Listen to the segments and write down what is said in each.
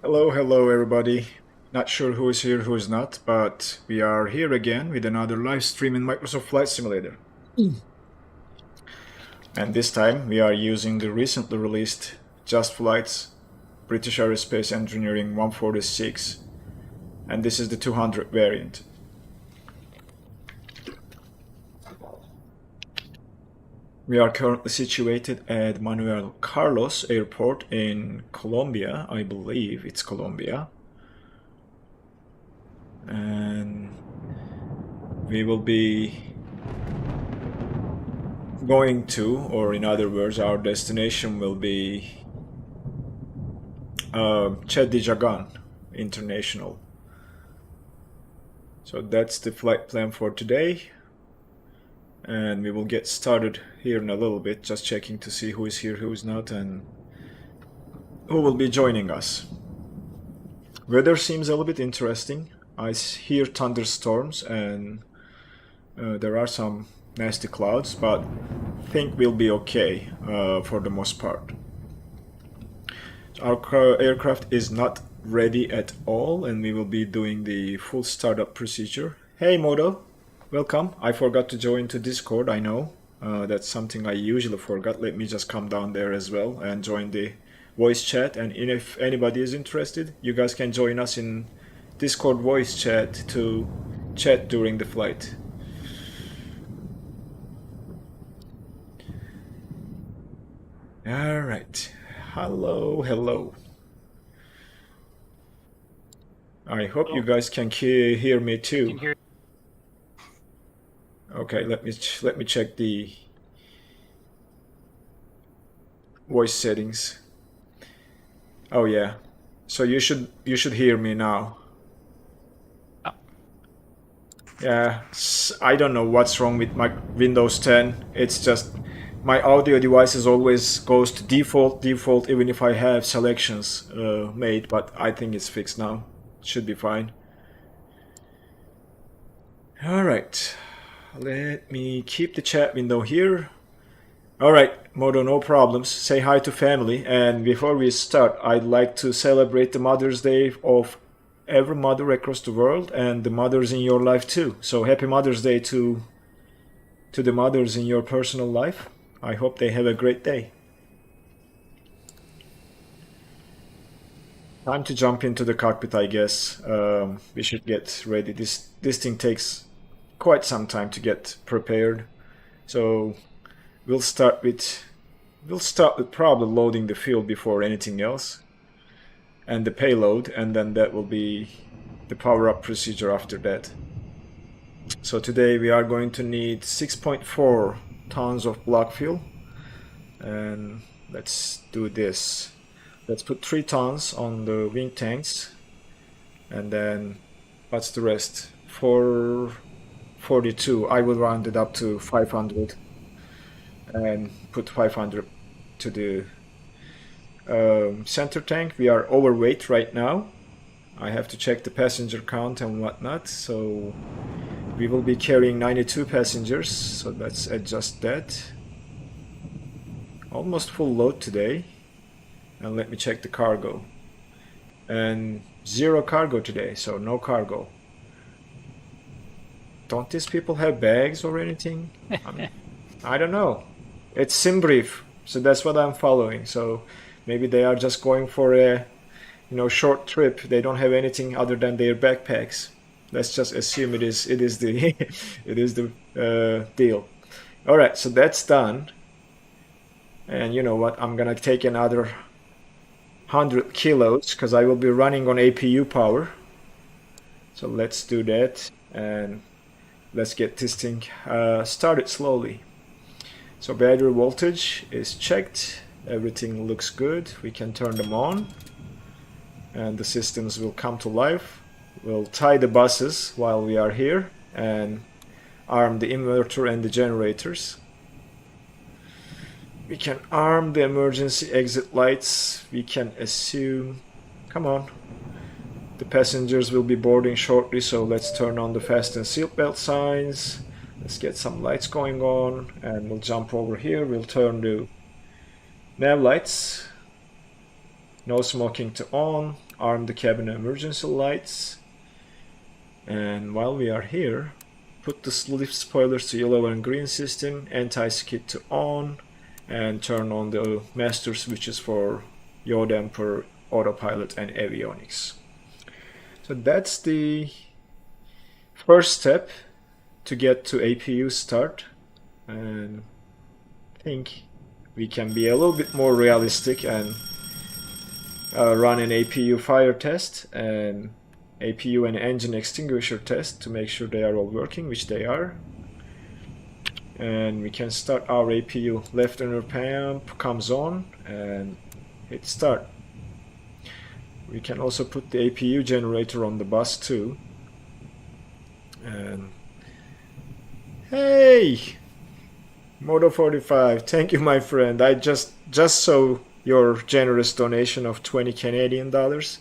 Hello everybody. Not sure who is here, who is not, but we are here again with another live stream in Microsoft Flight Simulator. And this time we are using the recently released Just Flight's British Aerospace Engineering 146, and this is the 200 variant. We are currently situated at Manuel Carlos Airport in Colombia. I believe it's Colombia. And we will be going to, or in other words, our destination will be Cheddi Jagan International. So that's the flight plan for today. And we will get started here in a little bit, just checking to see who is here, who is not, and who will be joining us. Weather seems a little bit interesting. I hear thunderstorms and there are some nasty clouds, but I think we'll be okay for the most part. Our aircraft is not ready at all, and we will be doing the full startup procedure. Hey Modo! Welcome. I forgot to join to Discord, I know. That's something I usually forgot. Let me just come down there as well and join the voice chat. And if anybody is interested, you guys can join us in Discord voice chat to chat during the flight. Alright. Hello. I hope you guys can hear me too. Okay, let me check the voice settings. Oh yeah, so you should hear me now. Oh. Yeah, I don't know what's wrong with my Windows 10. It's just my audio devices always goes to default even if I have selections made, but I think it's fixed now. It should be fine. All right. Let me keep the chat window here. Alright, Modo, no problems. Say hi to family. And before we start, I'd like to celebrate the Mother's Day of every mother across the world and the mothers in your life too. So happy Mother's Day to the mothers in your personal life. I hope they have a great day. Time to jump into the cockpit, I guess. We should get ready. This thing takes quite some time to get prepared. So we'll start with probably loading the fuel before anything else, and the payload, and then that will be the power-up procedure after that. So today we are going to need 6.4 tons of block fuel, and let's do this. Let's put 3 tons on the wing tanks, and then what's the rest? 442. I will round it up to 500 and put 500 to the center tank. We are overweight right now. I have to check the passenger count and whatnot. So we will be carrying 92 passengers. So let's adjust that. Almost full load today. And let me check the cargo. And 0 cargo today, so no cargo. Don't these people have bags or anything? I don't know. It's SimBrief, so that's what I'm following. So maybe they are just going for a, short trip. They don't have anything other than their backpacks. Let's just assume it is the it is the deal. All right, so that's done. And you know what? I'm gonna take another 100 kilos because I will be running on APU power. So let's do that and let's get this thing started slowly. So battery voltage is checked, everything looks good, we can turn them on and the systems will come to life. We'll tie the buses while we are here and arm the inverter and the generators. We can arm the emergency exit lights, we can assume, come on. The passengers will be boarding shortly, so let's turn on the fasten seatbelt signs. Let's get some lights going on, and we'll jump over here. We'll turn the nav lights. No smoking to on. Arm the cabin emergency lights. And while we are here, put the lift spoilers to yellow and green system, anti-skid to on, and turn on the master switches for yaw damper, autopilot, and avionics. So that's the first step to get to APU start, and I think we can be a little bit more realistic and run an APU fire test and APU and engine extinguisher test to make sure they are all working, which they are. And we can start our APU. Left inner pump comes on and hit start. We can also put the APU generator on the bus too. And hey, Moto 45, thank you, my friend. I just saw your generous donation of 20 Canadian dollars.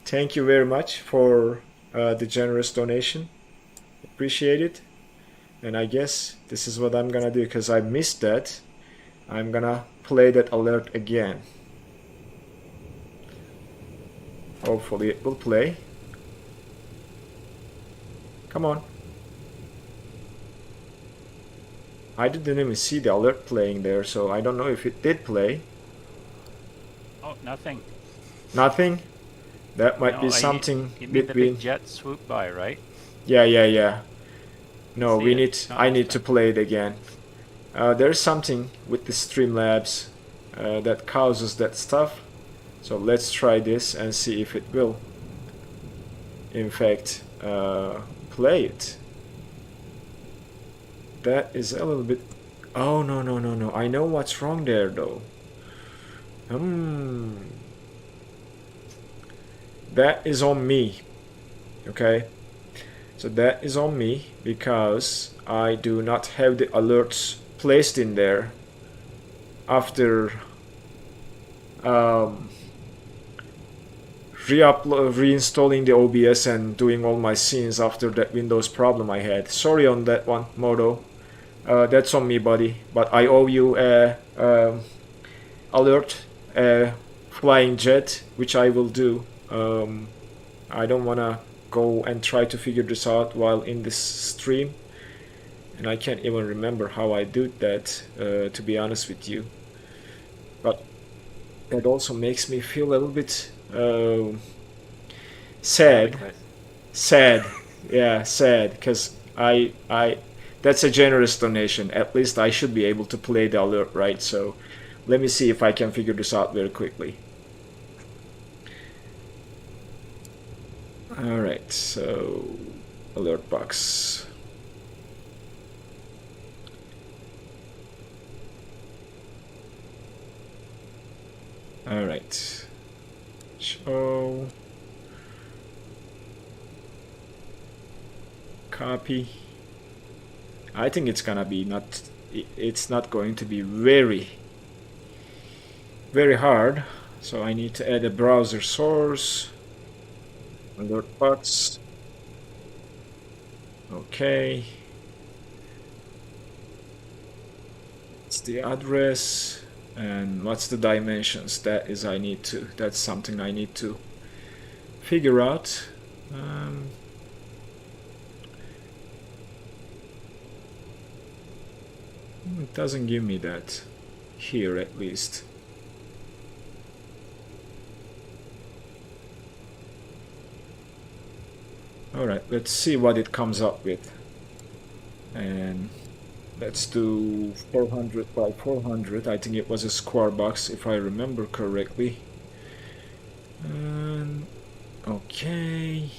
Thank you very much for the generous donation. Appreciate it. And I guess this is what I'm gonna do, because I missed that. I'm gonna play that alert again. Hopefully it will play. Come on. I didn't even see the alert playing there, so I don't know if it did play. Oh, nothing. Nothing? That might be No, something you mean the between... big jet swoop by, right? Yeah. No, See we it? need... No, I it's need to fine. play it again. There's something with the Streamlabs that causes that stuff. So let's try this and see if it will, in fact, play it. That is a little bit... Oh, no. I know what's wrong there, though. That is on me. Okay? So that is on me because I do not have the alerts placed in there after reinstalling the OBS and doing all my scenes after that Windows problem I had. Sorry on that one, Moto. That's on me, buddy. But I owe you a alert, a flying jet, which I will do. I don't wanna go and try to figure this out while in this stream, and I can't even remember how I did that, to be honest with you. But that also makes me feel a little bit sad. Yeah, sad, because I that's a generous donation. At least I should be able to play the alert, right? So let me see if I can figure this out very quickly. Alright, so alert box. Alright. Show. Copy. I think it's gonna be it's not going to be very hard. So I need to add a browser source. Alert box. Okay. It's the address. And what's the dimensions? That's something I need to figure out. It doesn't give me that here, at least. Alright, let's see what it comes up with. And let's do 400 by 400. I think it was a square box, if I remember correctly. And okay.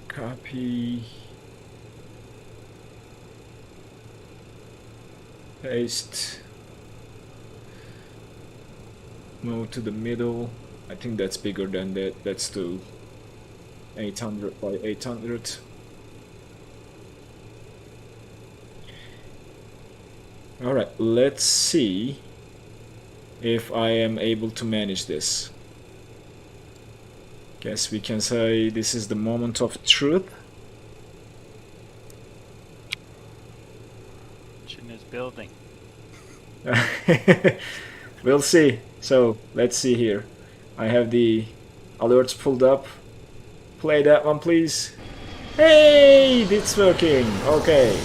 Copy. Paste. Move to the middle. I think that's bigger than that. Let's do 800 by 800. Alright, let's see if I am able to manage this. Guess we can say this is the moment of truth. Engine is building. We'll see. So let's see here. I have the alerts pulled up. Play that one, please. Hey, it's working. Okay.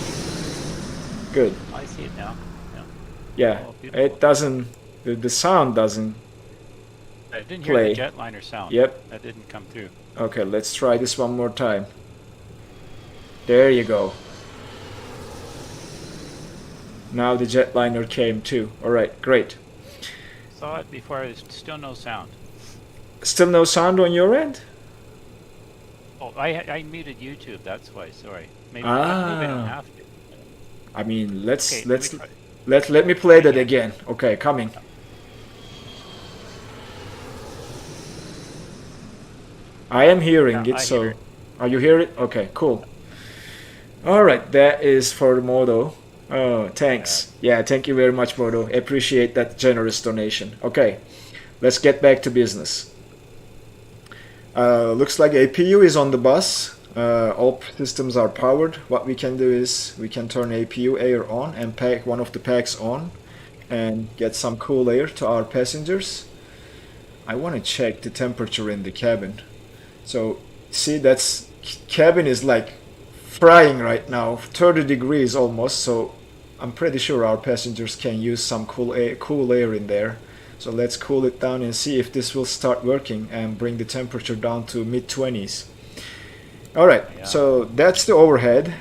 Good. I see it now. Yeah, Oh, beautiful. it doesn't. The sound doesn't. I didn't play. hear the jetliner sound. Yep. That didn't come through. Okay, let's try this one more time. There you go. Now the jetliner came too. Alright, great. Saw it before. There's still no sound. Still no sound on your end? Oh, I muted YouTube. That's why. Sorry. Maybe, maybe I don't have to. I mean, let's Okay, let me play that again. Okay, coming. I am hearing it, I so hear it. are you hear it? Okay, cool. All right, that is for Modo. Oh, thanks. Yeah, thank you very much, Modo. Appreciate that generous donation. Okay, let's get back to business. Looks like APU is on the bus. All systems are powered. What we can do is we can turn APU air on and pack one of the packs on and get some cool air to our passengers. I want to check the temperature in the cabin. So see, that's cabin is like frying right now, 30 degrees almost. So I'm pretty sure our passengers can use some cool air in there. So let's cool it down and see if this will start working and bring the temperature down to mid-20s. Alright, Yeah. so that's the overhead.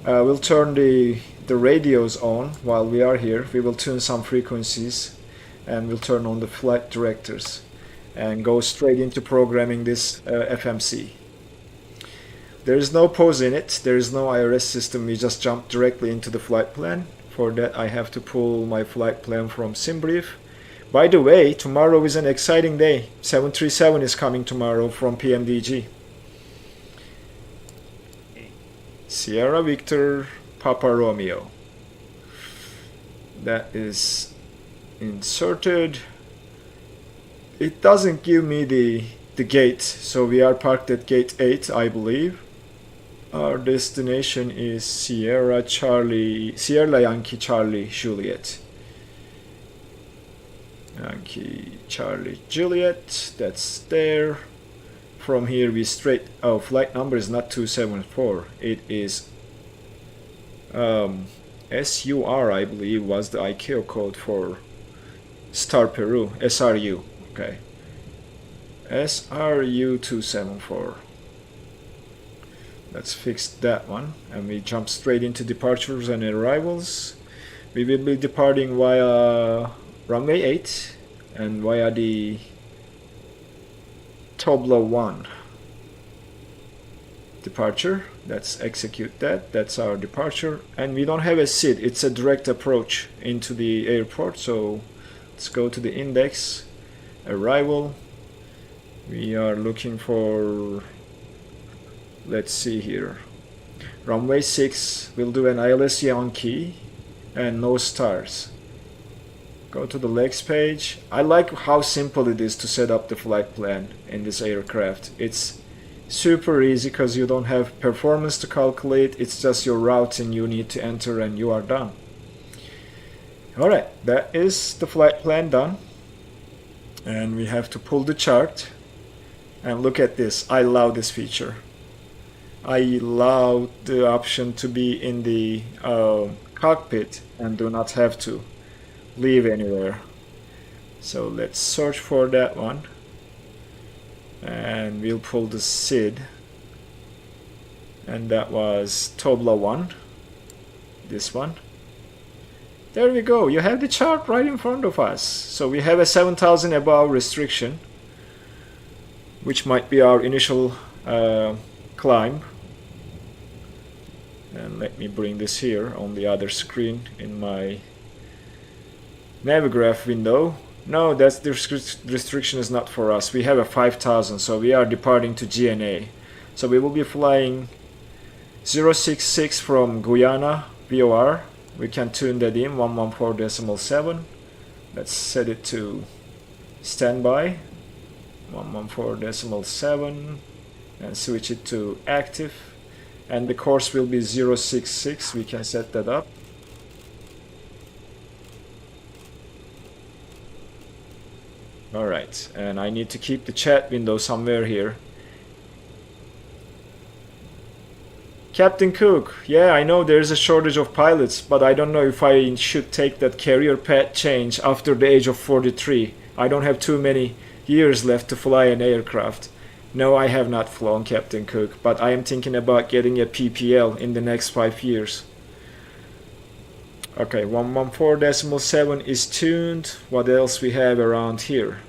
We'll turn the radios on while we are here. We will tune some frequencies and we'll turn on the flight directors and go straight into programming this FMC. There is no pause in it. There is no IRS system. We just jump directly into the flight plan. For that I have to pull my flight plan from SimBrief. By the way, tomorrow is an exciting day. 737 is coming tomorrow from PMDG. Sierra Victor Papa Romeo. That is inserted. It doesn't give me the gate, so we are parked at gate 8, I believe. Our destination is Sierra Yankee Charlie Juliet. Yankee Charlie Juliet, that's there. From here we straight, oh, flight number is not 274, it is SUR, I believe, was the ICAO code for Star Peru, SRU, okay. SRU 274. Let's fix that one, and we jump straight into departures and arrivals. We will be departing via runway 8 and via the TOBLA 1 departure. Let's execute that. That's our departure, and we don't have a SID. It's a direct approach into the airport. So let's go to the index, arrival. We are looking for, let's see here, runway 6. We'll do an ILS Yankee and no stars. Go to the legs page. I like how simple it is to set up the flight plan in this aircraft. It's super easy because you don't have performance to calculate. It's just your routing you need to enter and you are done. Alright, that is the flight plan done. And we have to pull the chart. And look at this. I love this feature. I love the option to be in the cockpit and do not have to leave anywhere. So let's search for that one. And we'll pull the SID. And that was TOBLA 1. This one. There we go. You have the chart right in front of us. So we have a 7,000 above restriction, which might be our initial climb. And let me bring this here on the other screen in my Navigraph window. No, that's the restriction is not for us. We have a 5,000, so we are departing to GNA. So we will be flying 066 from Guyana VOR. We can tune that in 114.7. Let's set it to standby 114.7 and switch it to active. And the course will be 066. We can set that up. Alright, and I need to keep the chat window somewhere here. Captain Cook, yeah, I know there's a shortage of pilots, but I don't know if I should take that career path change after the age of 43. I don't have too many years left to fly an aircraft. No, I have not flown, Captain Cook, but I am thinking about getting a PPL in the next 5 years. Okay, 114.7 is tuned. What else we have around here?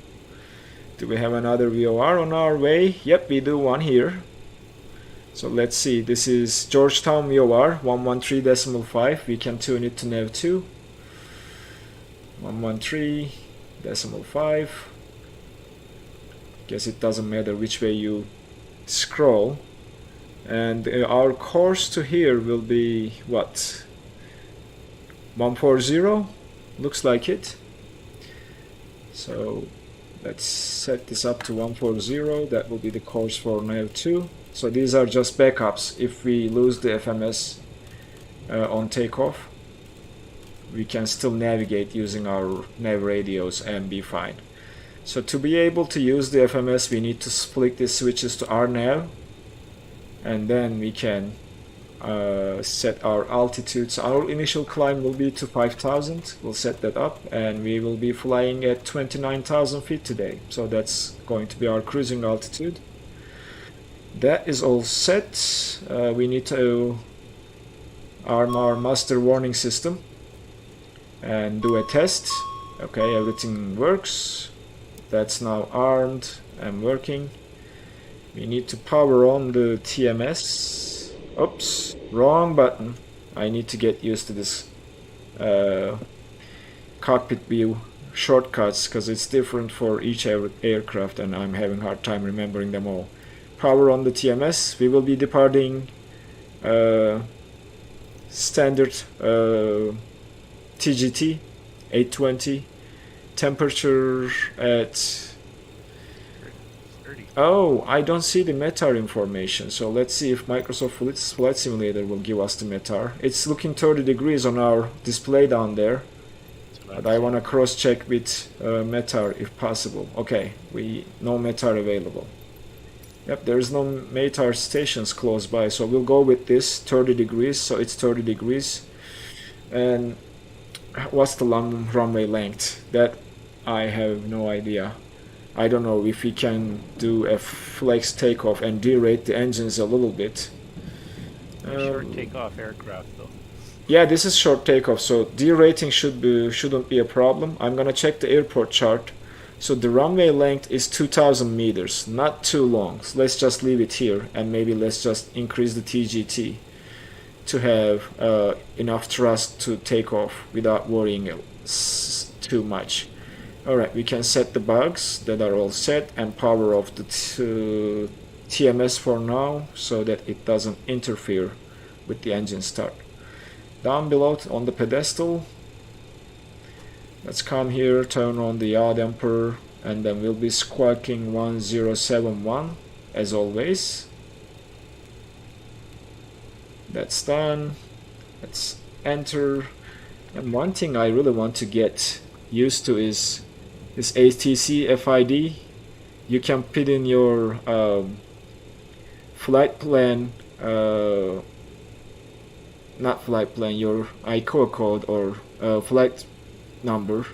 Do we have another VOR on our way? Yep, we do one here. So let's see, this is Georgetown VOR 113.5. We can tune it to Nav 2. 113.5. Guess it doesn't matter which way you scroll. And our course to here will be what? 140? Looks like it. So let's set this up to 140. That will be the course for Nav 2. So these are just backups. If we lose the FMS on takeoff, we can still navigate using our nav radios and be fine. So to be able to use the FMS, we need to flick the switches to our nav, and then we can set our altitudes. Our initial climb will be to 5,000. We'll set that up, and we will be flying at 29,000 feet today. So that's going to be our cruising altitude. That is all set. We need to arm our master warning system and do a test. Okay, everything works. That's now armed and working. We need to power on the TMS. Oops, wrong button. I need to get used to this cockpit view shortcuts because it's different for each aircraft and I'm having a hard time remembering them all. Power on the TMS. We will be departing standard TGT 820. Temperature at 30. Oh, I don't see the METAR information. So let's see if Microsoft Flight Simulator will give us the METAR. It's looking 30 degrees on our display down there. But I want to cross check with METAR if possible. Okay, no METAR available. Yep, there's no METAR stations close by, so we'll go with this 30 degrees. So it's 30 degrees. And what's the runway length? That I have no idea. I don't know if we can do a flex takeoff and derate the engines a little bit. Short takeoff aircraft though. Yeah, this is short takeoff, so derating shouldn't be a problem. I'm gonna check the airport chart. So the runway length is 2,000 meters, not too long. So let's just leave it here, and maybe let's just increase the TGT to have enough thrust to take off without worrying too much. Alright, we can set the bugs that are all set and power off the TMS for now so that it doesn't interfere with the engine start. Down below on the pedestal, let's come here, turn on the yaw damper, and then we'll be squawking 1071 as always. That's done. Let's enter. And one thing I really want to get used to is this ATC FID. You can put in your flight plan, not flight plan, your ICO code or flight number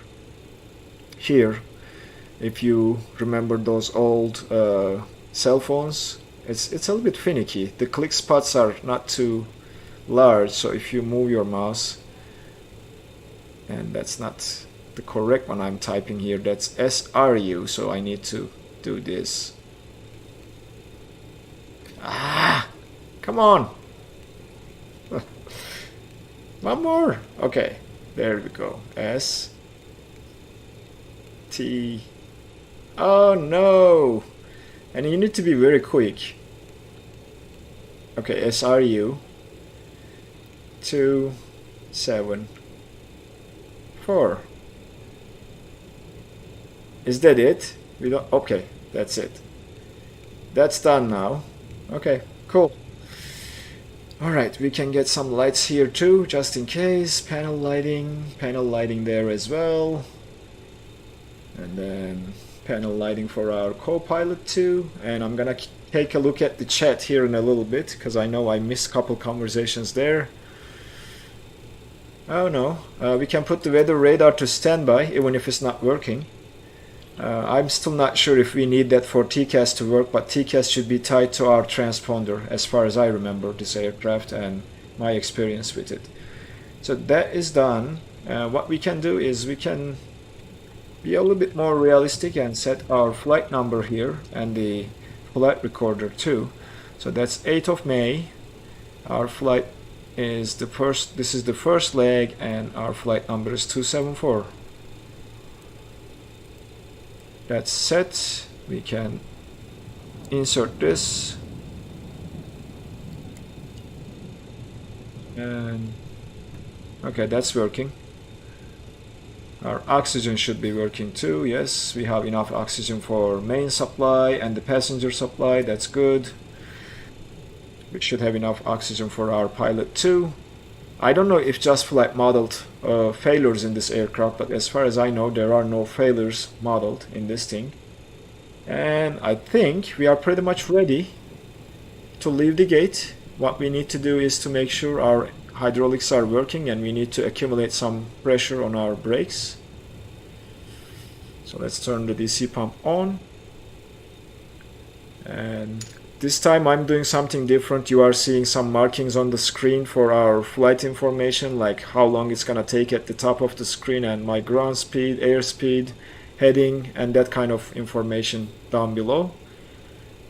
here. If you remember those old cell phones, it's a little bit finicky. The click spots are not too large, so if you move your mouse, and that's not the correct one I'm typing here, that's SRU, so I need to do this. Come on. One more. Okay, there we go. S T. Oh no, and you need to be very quick. Okay, SRU 274. Is that it? We don't. Okay, that's it. That's done now. Okay, cool. Alright, we can get some lights here too, just in case. Panel lighting there as well. And then panel lighting for our co-pilot 2, and I'm gonna take a look at the chat here in a little bit because I know I missed a couple conversations there. Oh no, we can put the weather radar to standby even if it's not working. I'm still not sure if we need that for TCAS to work, but TCAS should be tied to our transponder as far as I remember this aircraft and my experience with it. So that is done. What we can do is we can be a little bit more realistic and set our flight number here and the flight recorder too. So that's 8th of May. Our flight is the first, this is the first leg, and our flight number is 274. That's set. We can insert this and okay, that's working. Our oxygen should be working too. Yes, we have enough oxygen for main supply and the passenger supply. That's good. We should have enough oxygen for our pilot too. I don't know if Just Flight modeled failures in this aircraft, but as far as I know, there are no failures modeled in this thing. And I think we are pretty much ready to leave the gate. What we need to do is to make sure our hydraulics are working, and we need to accumulate some pressure on our brakes. So let's turn the DC pump on. And this time I'm doing something different. You are seeing some markings on the screen for our flight information, like how long it's gonna take at the top of the screen, and my ground speed, airspeed, heading, and that kind of information down below.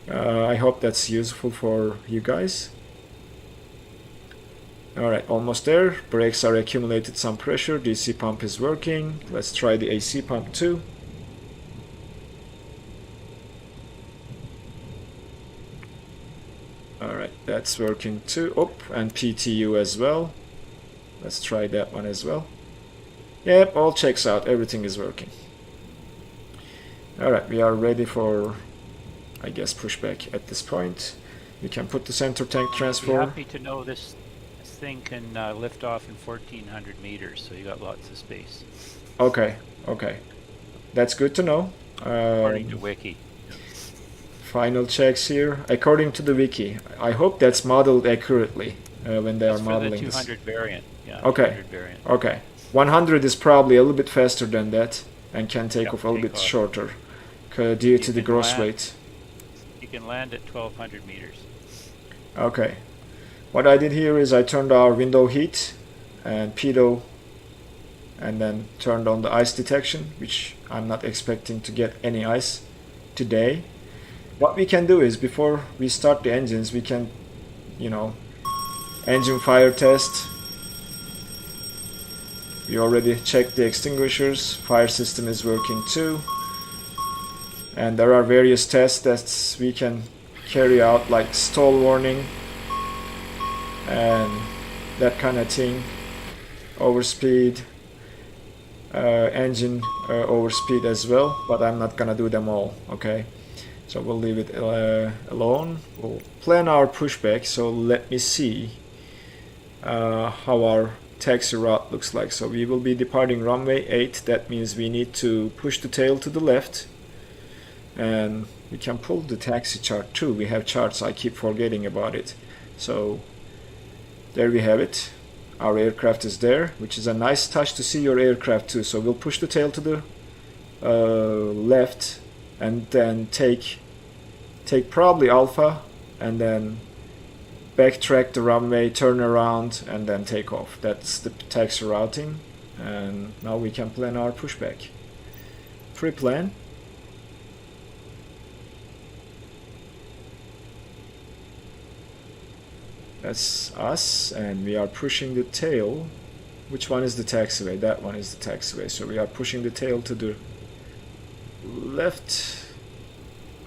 I hope that's useful for you guys. Alright, almost there. Brakes are accumulated some pressure. DC pump is working. Let's try the AC pump too. Alright, that's working too. Oh, and PTU as well. Let's try that one as well. Yep, all checks out. Everything is working. Alright, we are ready for, I guess, pushback at this point. We can put the center tank transfer. I'd be happy to know this thing can lift off in 1400 meters, so you got lots of space. Okay, okay. That's good to know. According to Wiki. Final checks here. According to the wiki. I hope that's modeled accurately when they are modeling this. For the 200 variant. Yeah, okay. 200 variant. Okay. 100 is probably a little bit faster than that and can take off a little bit shorter due to the gross weight. You can land at 1200 meters. Okay. What I did here is I turned our window heat and pitot and then turned on the ice detection, which I'm not expecting to get any ice today. What we can do is before we start the engines, we can, you know, engine fire test. We already checked the extinguishers. Fire system is working too. And there are various tests that we can carry out, like stall warning and that kind of thing, overspeed, engine overspeed as well, but I'm not gonna do them all. Okay, so we'll leave it alone. We'll plan our pushback. So let me see how our taxi route looks like. So we will be departing runway 8. That means we need to push the tail to the left, and we can pull the taxi chart too. We have charts, I keep forgetting about it. So there we have it. Our aircraft is there, which is a nice touch to see your aircraft too. So we'll push the tail to the left and then take probably alpha and then backtrack the runway, turn around, and then take off. That's the taxi routing, and now we can plan our pushback. Pre-plan. That's us, and we are pushing the tail. Which one is the taxiway? That one is the taxiway. So we are pushing the tail to the left.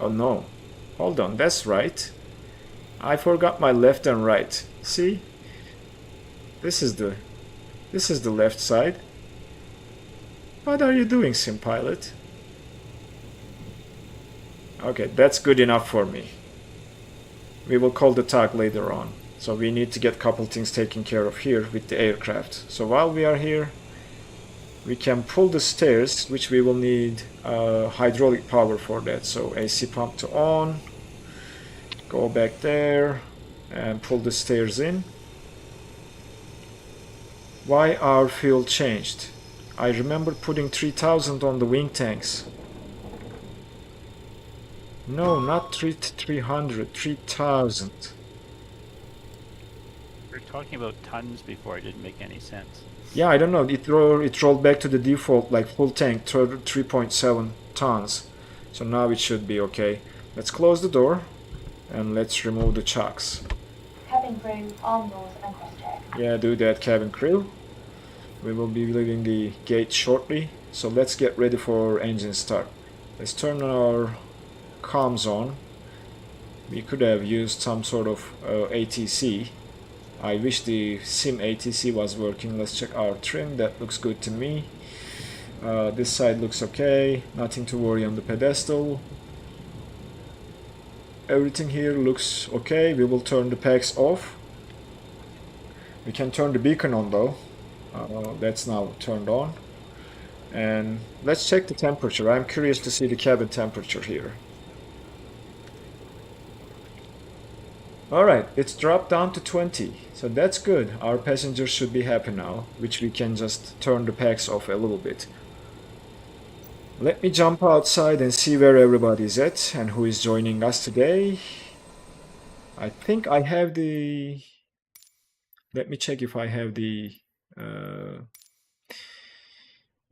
Oh no, hold on, that's right. I forgot my left and right. See, this is the left side. What are you doing, SimPilot? Okay, that's good enough for me. We will call the tug later on. So we need to get a couple things taken care of here with the aircraft. So while we are here, we can pull the stairs, which we will need hydraulic power for that. So AC pump to on, go back there and pull the stairs in. Why our fuel changed? I remember putting 3000 on the wing tanks. No, not 300, 3000. We were talking about tons before, it didn't make any sense. Yeah, I don't know. It rolled back to the default, like full tank, 3.7 tons. So now it should be okay. Let's close the door and let's remove the chocks. Cabin crew, arm doors and cross check. Yeah, do that, cabin crew. We will be leaving the gate shortly. So let's get ready for engine start. Let's turn our comms on. We could have used some sort of ATC. I wish the SIM ATC was working. Let's check our trim. That looks good to me. This side looks okay. Nothing to worry on the pedestal. Everything here looks okay. We will turn the packs off. We can turn the beacon on though. That's now turned on. And let's check the temperature. I'm curious to see the cabin temperature here. Alright, it's dropped down to 20, so that's good. Our passengers should be happy now, which we can just turn the packs off a little bit. Let me jump outside and see where everybody's at and who is joining us today. I think I have the... Let me check if I have the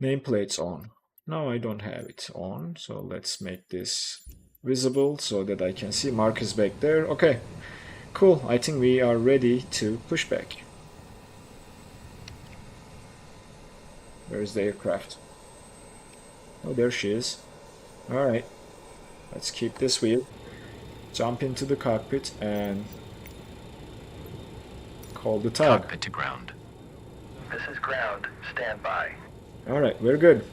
nameplates on. No, I don't have it on, so let's make this visible so that I can see Marcus back there. Okay. Cool, I think we are ready to push back. Where is the aircraft? Oh, there she is. Alright, let's keep this wheel. Jump into the cockpit and call the tug. Cockpit to ground. This is ground. Stand by. Alright, we're good.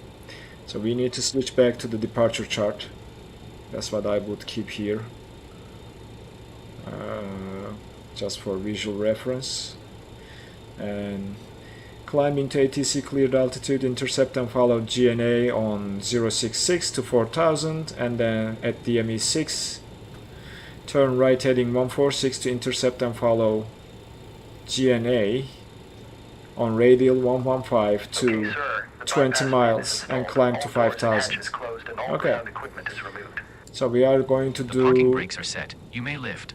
So we need to switch back to the departure chart. That's what I would keep here. Just for visual reference. And climbing to ATC cleared altitude, intercept and follow GNA on 066 to 4000, and then at DME 6 turn right heading 146 to intercept and follow GNA on radial 115 to Okay, sir. The 20 bypass miles button and is climb all to doors and 5000. hatches closed and all Okay. ground equipment is removed. So we are going to The parking do... brakes are set. You may lift.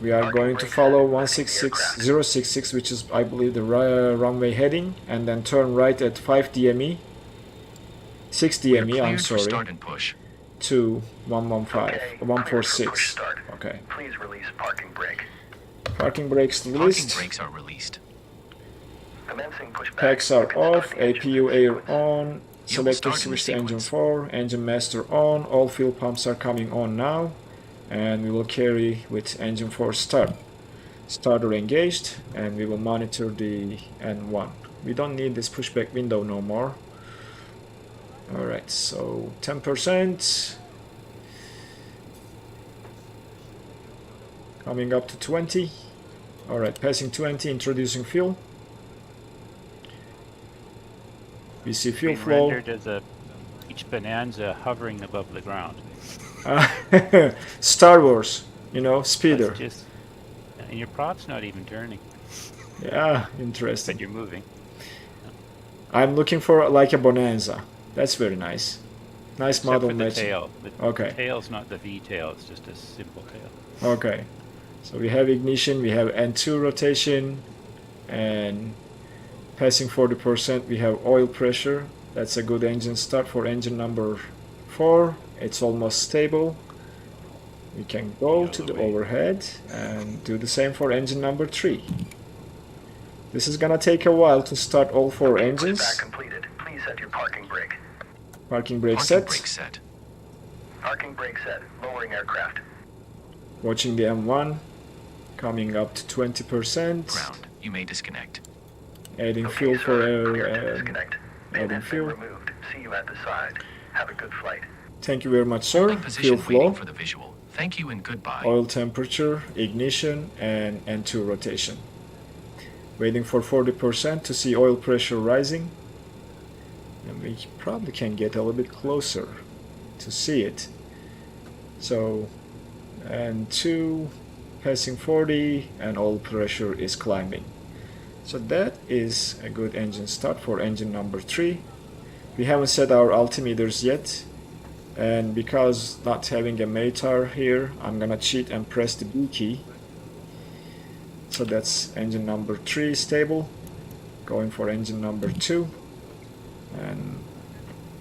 We are Parking going to brakes follow set. 066, which is, I believe, the runway heading, and then turn right at 5 DME, 6 We are DME, I'm cleared for sorry, start and push. to 115, Okay, cleared for push 146. start. Okay. Please release parking brake. Parking brakes Parking released, brakes are released. Commencing pushback. packs are You can off, start the engine APU air sequence. on, You will selector start in the switch to engine sequence. 4, engine master on, all fuel pumps are coming on now, and we will carry with engine 4 start. Starter engaged, and we will monitor the N1. We don't need this pushback window no more. Alright, so 10%. Coming up to 20. Alright, passing 20, introducing fuel. We see fuel Being flow. rendered as each bonanza hovering above the ground. Star Wars, you know, speeder. That's just, and your prop's not even turning, Yeah, but interesting. you're moving. I'm looking for like a Bonanza. That's very nice. Nice Except model for the matching. tail. The Okay. tail's not the V tail, it's just a simple tail. Okay. So we have ignition, we have N2 rotation, and passing 40%, we have oil pressure. That's a good engine start for engine number 4. It's almost stable. We can go to the overhead and do the same for engine number 3. This is gonna take a while to start all 4 Okay, engines. pushback completed. Please set your parking brake. Parking brake Parking set. brake set. Parking brake set. Lowering aircraft. Watching the M1 coming up to 20%. Ground. You may disconnect. Adding Okay, fuel for sir. Clear to disconnect. Pin adding has been fuel. removed. See you at the side. Have a good flight. Thank you very much, sir. Holding Fuel position flow, waiting for the visual. Thank you and goodbye. oil temperature, ignition, and N2 rotation. Waiting for 40% to see oil pressure rising. And we probably can get a little bit closer to see it. So, and 2, passing 40, and oil pressure is climbing. So that is a good engine start for engine number 3. We haven't set our altimeters yet, and because not having a METAR here, I'm gonna cheat and press the B key. So that's engine number 3 stable. Going for engine number 2 and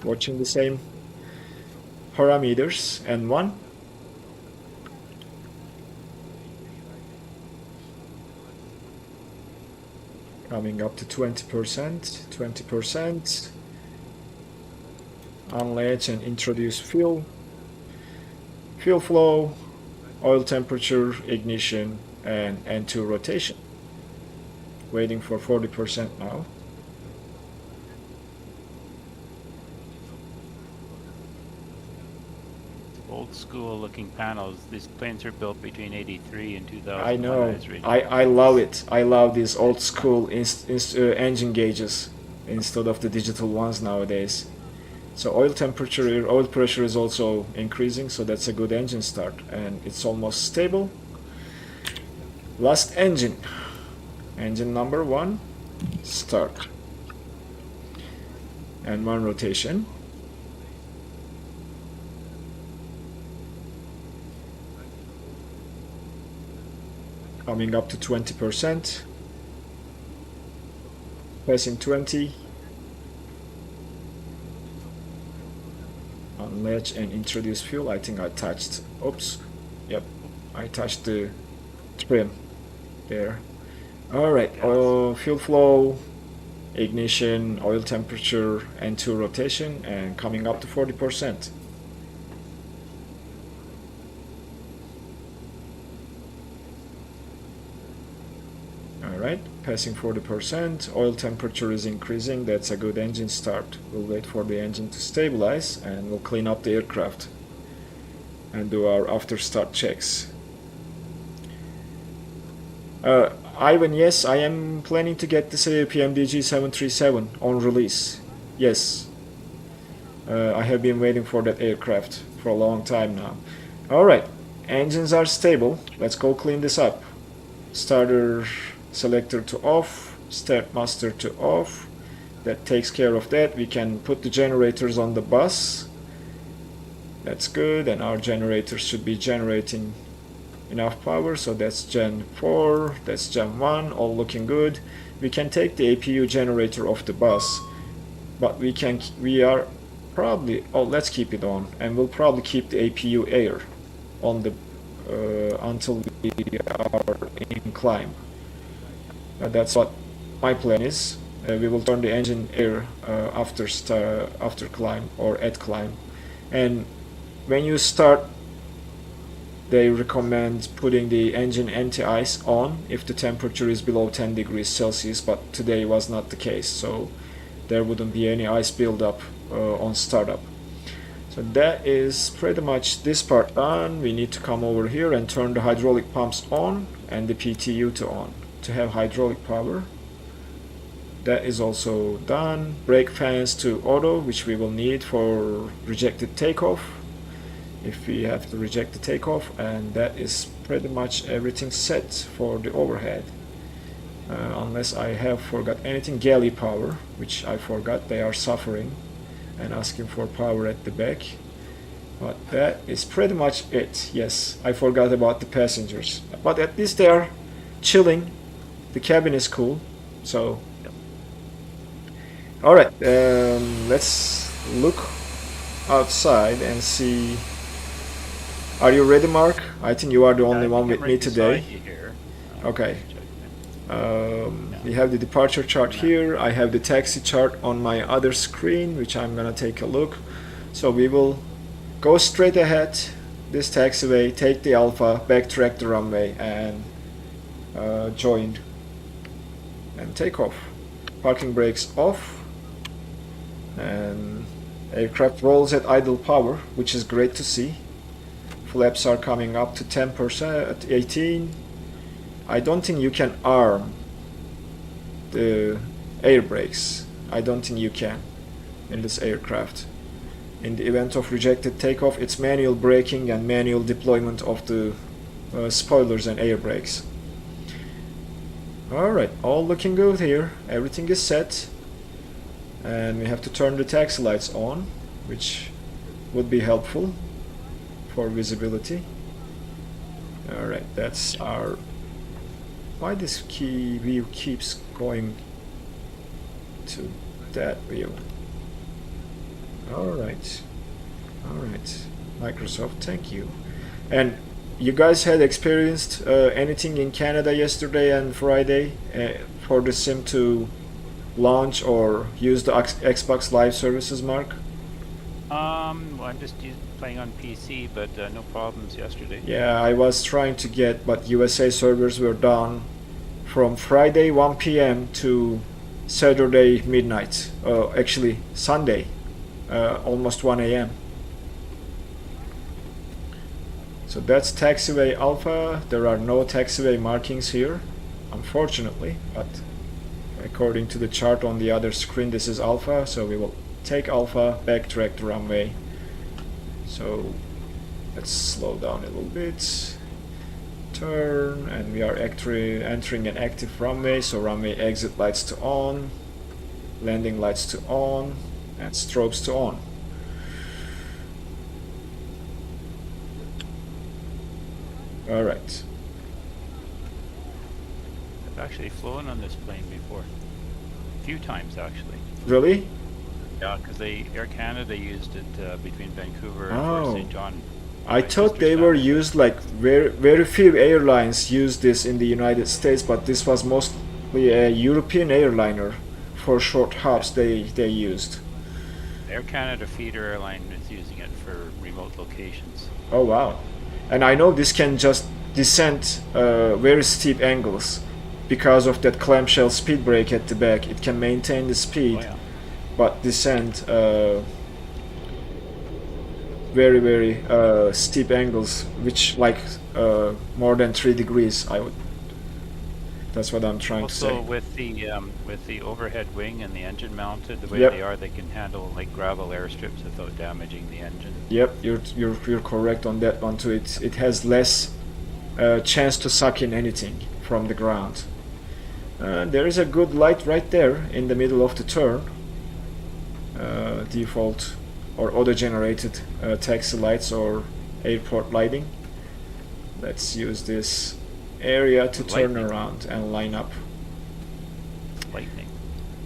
watching the same parameters. And 1. Coming up to 20%, 20%. Unlatch and introduce fuel. Fuel flow, oil temperature, ignition, and N2 rotation. Waiting for 40% now. Old school looking panels. These planes are built between 83 and 2000. I know. I love it. I love these old school engine gauges instead of the digital ones nowadays. So oil temperature, oil pressure is also increasing, so that's a good engine start, and it's almost stable. Last engine. Engine number 1, start. And 1 rotation. Coming up to 20%. Passing 20. Unlatch and introduce fuel. I think I touched, oops, yep, I touched the trim there. Alright, fuel flow, ignition, oil temperature, N2 rotation, and coming up to 40%. Alright, passing 40%, oil temperature is increasing, that's a good engine start. We'll wait for the engine to stabilize and we'll clean up the aircraft and do our after start checks. Ivan, yes, I am planning to get this PMDG 737 on release. Yes, I have been waiting for that aircraft for a long time now. Alright, engines are stable, let's go clean this up. Starter selector to off, start master to off. That takes care of that. We can put the generators on the bus. That's good, and our generators should be generating enough power. So that's Gen 4, that's Gen 1, all looking good. We can take the APU generator off the bus, but we are probably, oh, let's keep it on, and we'll probably keep the APU air on the until we are in climb. That's what my plan is. We will turn the engine air after climb or at climb. And when you start, they recommend putting the engine anti-ice on if the temperature is below 10 degrees Celsius, but today was not the case, so there wouldn't be any ice buildup on startup. So that is pretty much this part done. We need to come over here and turn the hydraulic pumps on and the PTU to on to have hydraulic power. That is also done. Brake fans to auto, which we will need for rejected takeoff if we have to reject the takeoff, and that is pretty much everything set for the overhead, unless I have forgot anything. Galley power, which I forgot, they are suffering and asking for power at the back, but that is pretty much it. Yes, I forgot about the passengers, but at least they are chilling. The cabin is cool, so all right, let's look outside and see. Are you ready, Mark? I think you are the only one with me today. Okay. We have the departure chart here. I have the taxi chart on my other screen, which I'm gonna take a look. So we will go straight ahead this taxiway, take the Alpha, backtrack the runway, and join and take off. Parking brakes off, and aircraft rolls at idle power, which is great to see. Flaps are coming up to 10%, 18. I don't think you can arm the air brakes. I don't think you can. in this aircraft. In the event of rejected takeoff, it's manual braking and manual deployment of the spoilers and air brakes. Alright, all looking good here. Everything is set. And we have to turn the taxi lights on, which would be helpful for visibility. Alright, that's our... Why this key view keeps going to that view? Alright. Alright. Microsoft, thank you. And you guys had experienced anything in Canada yesterday and Friday for the sim to launch or use the Xbox Live services, Mark? Well, I'm just playing on PC, but no problems yesterday. Yeah, I was trying to get, but USA servers were down from Friday 1 p.m. to Saturday midnight. Actually, Sunday, almost 1 a.m. So that's taxiway alpha. There are no taxiway markings here, unfortunately, but according to the chart on the other screen, this is alpha, so we will take alpha, backtrack the runway. So let's slow down a little bit, turn, and we are entering an active runway, so runway exit lights to on, landing lights to on, and strobes to on. Alright. I've actually flown on this plane before. A few times, actually. Really? Yeah, because Air Canada used it between Vancouver and Oh. Fort St. John. I thought they were used, like very few airlines use this in the United States, but this was mostly a European airliner for short hops they used. Air Canada feeder airline is using it for remote locations. Oh wow. And I know this can just descend very steep angles because of that clamshell speed brake at the back. It can maintain the speed, Oh, yeah. but descend very steep angles, which like more than 3 degrees. That's what I'm trying to say. Also, with the overhead wing and the engine mounted the way Yep. they are, they can handle like gravel airstrips without damaging the engine. Yep, you're correct on that one too. It has less chance to suck in anything from the ground. There is a good light right there in the middle of the turn. Default or auto-generated taxi lights or airport lighting. Let's use this area to turn Lightning. around and line up. Lightning.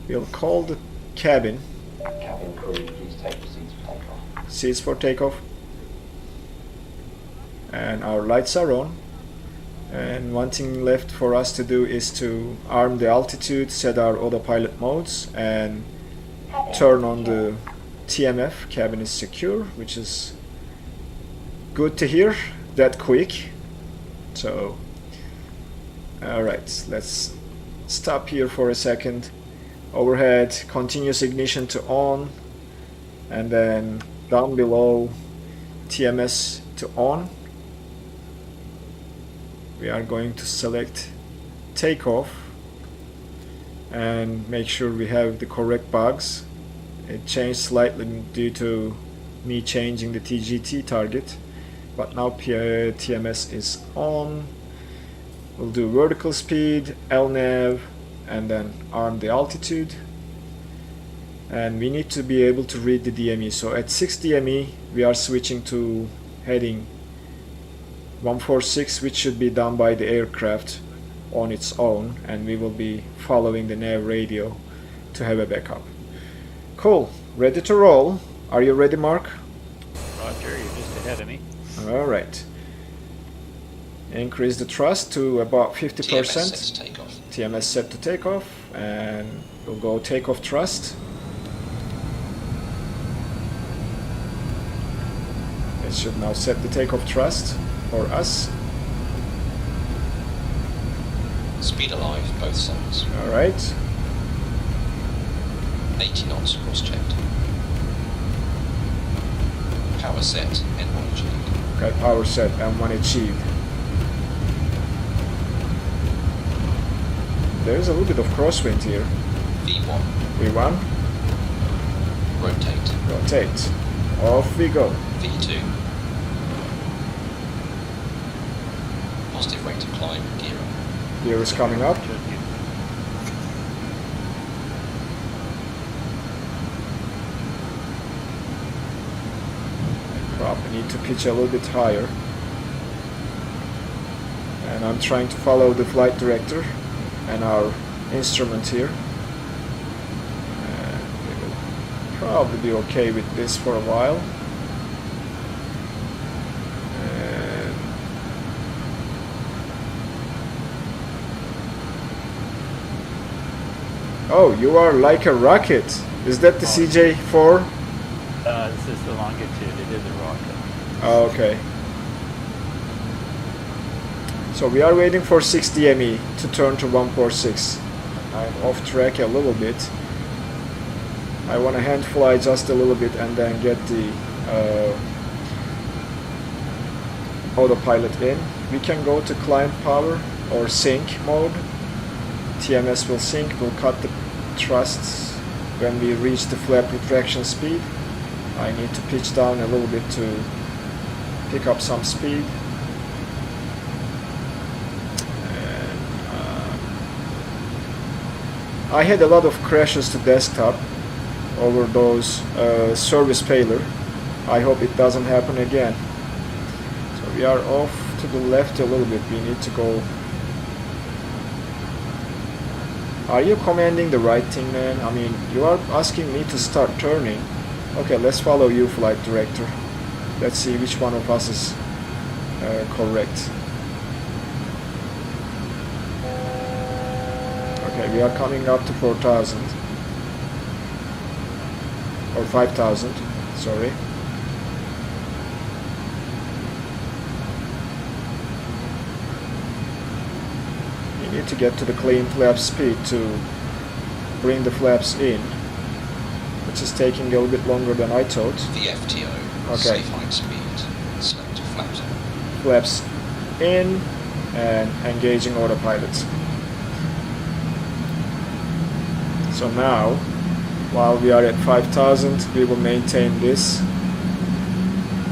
We'll call the cabin. Cabin crew, please take your seats for takeoff. Seats for takeoff. And our lights are on. And one thing left for us to do is to arm the altitude, set our autopilot modes, and turn on the TMF. Cabin is secure, which is good to hear that quick. So alright, let's stop here for a second. Overhead, continuous ignition to on, and then down below TMS to on. We are going to select takeoff and make sure we have the correct bugs. It changed slightly due to me changing the TGT target, but now TMS is on. We'll do vertical speed, LNAV, and then arm the altitude. And we need to be able to read the DME. So at 6 DME, we are switching to heading 146, which should be done by the aircraft on its own, and we will be following the nav radio to have a backup. Cool, ready to roll. Are you ready, Mark? Roger, you're just ahead of me. Alright. Increase the thrust to about 50%. TMS set to takeoff. TMS set to takeoff, and we'll go takeoff thrust. It should now set the takeoff thrust for us. Speed alive, both sides. Alright. 80 knots cross-checked. Power set, N1 achieved. Okay, power set and one achieved. There's a little bit of crosswind here. V1, V1. rotate rotate. Off we go. V2. Positive rate of climb, gear up. Gear is coming up. Probably need to pitch a little bit higher. And I'm trying to follow the flight director and our instrument here. And we will probably be okay with this for a while. And oh, you are like a rocket. Is that the CJ4? This is the longitude. It is a rocket. Oh, okay. So we are waiting for 6 DME to turn to 146. I'm off track a little bit. I want to hand fly just a little bit and then get the autopilot in. We can go to climb power or sync mode. TMS will sync, will cut the thrusts when we reach the flap retraction speed. I need to pitch down a little bit to pick up some speed. And I had a lot of crashes to desktop over those service failure. I hope it doesn't happen again. So we are off to the left a little bit. We need to go. Are you commanding the right thing, man? I mean, you are asking me to start turning. Okay, let's follow you, flight director. Let's see which one of us is correct. Okay, we are coming up to 4,000. Or 5,000, sorry. You need to get to the clean flap speed to bring the flaps in, which is taking a little bit longer than I thought. VFTO. Okay. Safe height speed. Select flaps. Flaps in and engaging autopilot. So now, while we are at 5,000, we will maintain this.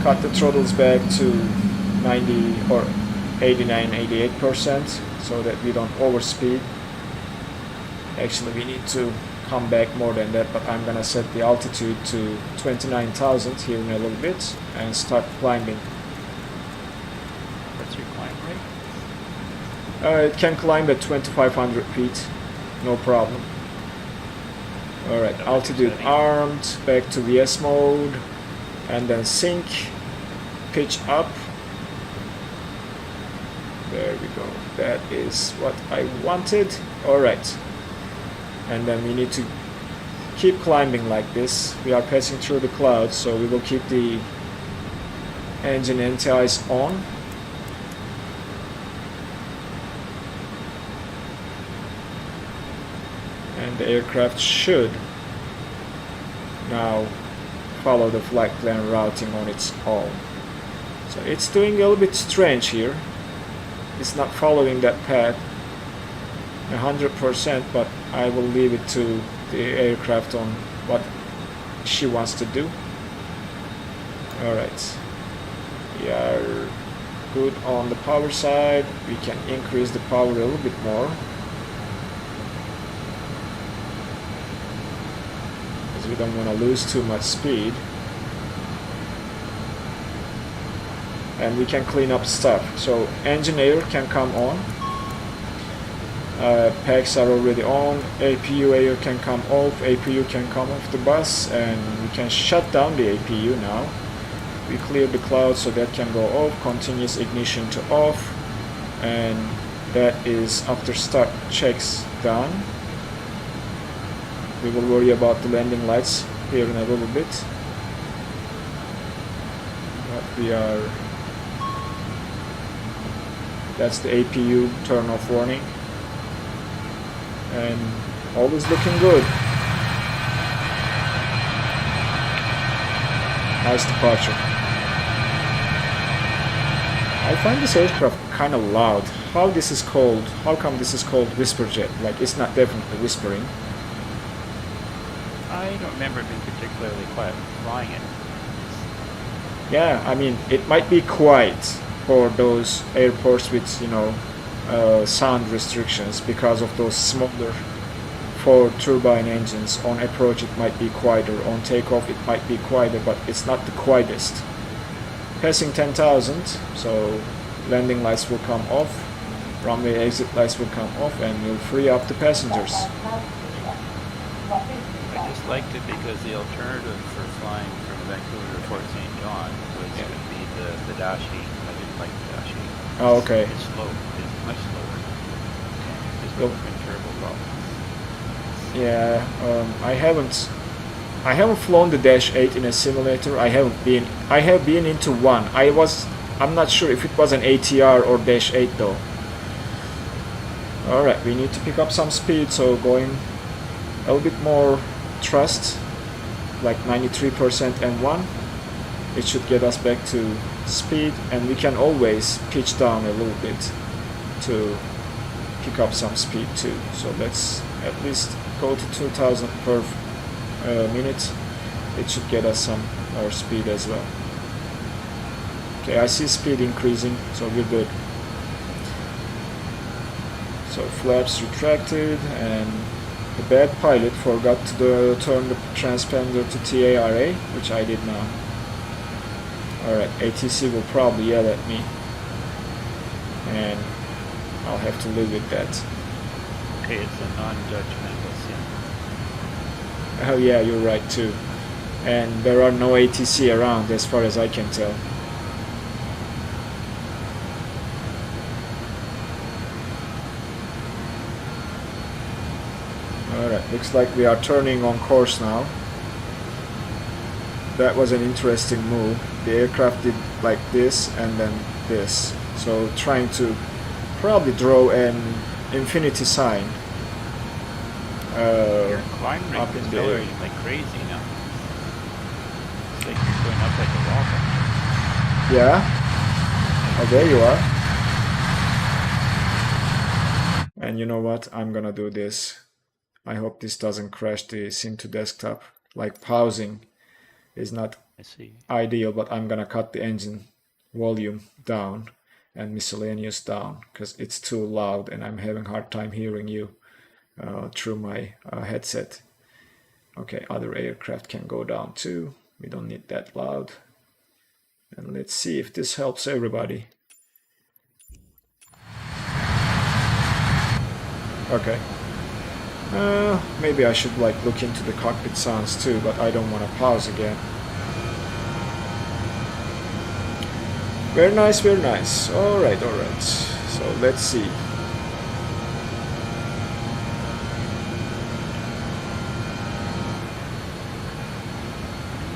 Cut the throttles back to 90 or 89-88% so that we don't overspeed. Actually, we need to come back more than that, but I'm gonna set the altitude to 29,000 here in a little bit and start climbing. What's your climb rate? It can climb at 2,500 feet, no problem. Alright, altitude armed, back to VS mode, and then sync, pitch up. There we go, that is what I wanted. Alright, and then we need to keep climbing like this. We are passing through the clouds, so we will keep the engine anti-ice on. And the aircraft should now follow the flight plan routing on its own. So it's doing a little bit strange here. It's not following that path 100%, but I will leave it to the aircraft on what she wants to do. Alright, we are good on the power side. We can increase the power a little bit more. We don't want to lose too much speed, and we can clean up stuff. So engine air can come on, packs are already on, APU air can come off, APU can come off the bus, and we can shut down the APU now. We clear the cloud so that can go off, continuous ignition to off, and that is after start checks done. We will worry about the landing lights here in a little bit. But we are... That's the APU turn off warning. And all is looking good. Nice departure. I find this aircraft kind of loud. How this is called? How come this is called whisper jet? Like, it's not definitely whispering. I don't remember being particularly quiet flying it. Yeah, I mean, it might be quiet for those airports with, you know, sound restrictions because of those smaller 4 turbine engines. On approach it might be quieter, on takeoff it might be quieter, but it's not the quietest. Passing 10,000, so landing lights will come off, runway exit lights will come off, and you'll free up the passengers. I just liked it because the alternative for flying from Vancouver to Fort St. John was going to be the Dash 8. I didn't like the Dash 8. Oh, okay. It's slow. It's much slower. There's no twin turbo problem. Yeah, I haven't flown the Dash 8 in a simulator. I have been into one. I'm not sure if it was an ATR or Dash 8 though. Alright, we need to pick up some speed, so going a little bit more thrust, like 93% M1. It should get us back to speed, and we can always pitch down a little bit to pick up some speed too. So let's at least go to 2000 per minute. It should get us some more speed as well. Okay, I see speed increasing, so we're good. So flaps retracted, and the bad pilot forgot to turn the transponder to TARA, which I did now. Alright, ATC will probably yell at me, and I'll have to live with that. Okay, it's a non-judgmental sin. Oh yeah, you're right too. And there are no ATC around as far as I can tell. Alright, looks like we are turning on course now. That was an interesting move. The aircraft did like this and then this. So trying to probably draw an infinity sign Your climb rate up is in the air. accelerating like crazy now. It's like you're going up like a rocket. Yeah? Oh, there you are. And you know what? I'm gonna do this. I hope this doesn't crash the sim to desktop. Like pausing is not I see. ideal, but I'm gonna cut the engine volume down and miscellaneous down because it's too loud and I'm having a hard time hearing you through my headset. Okay, other aircraft can go down too. We don't need that loud. And let's see if this helps everybody. Okay. Maybe I should like look into the cockpit sounds too, but I don't want to pause again. Very nice, very nice. Alright. So let's see.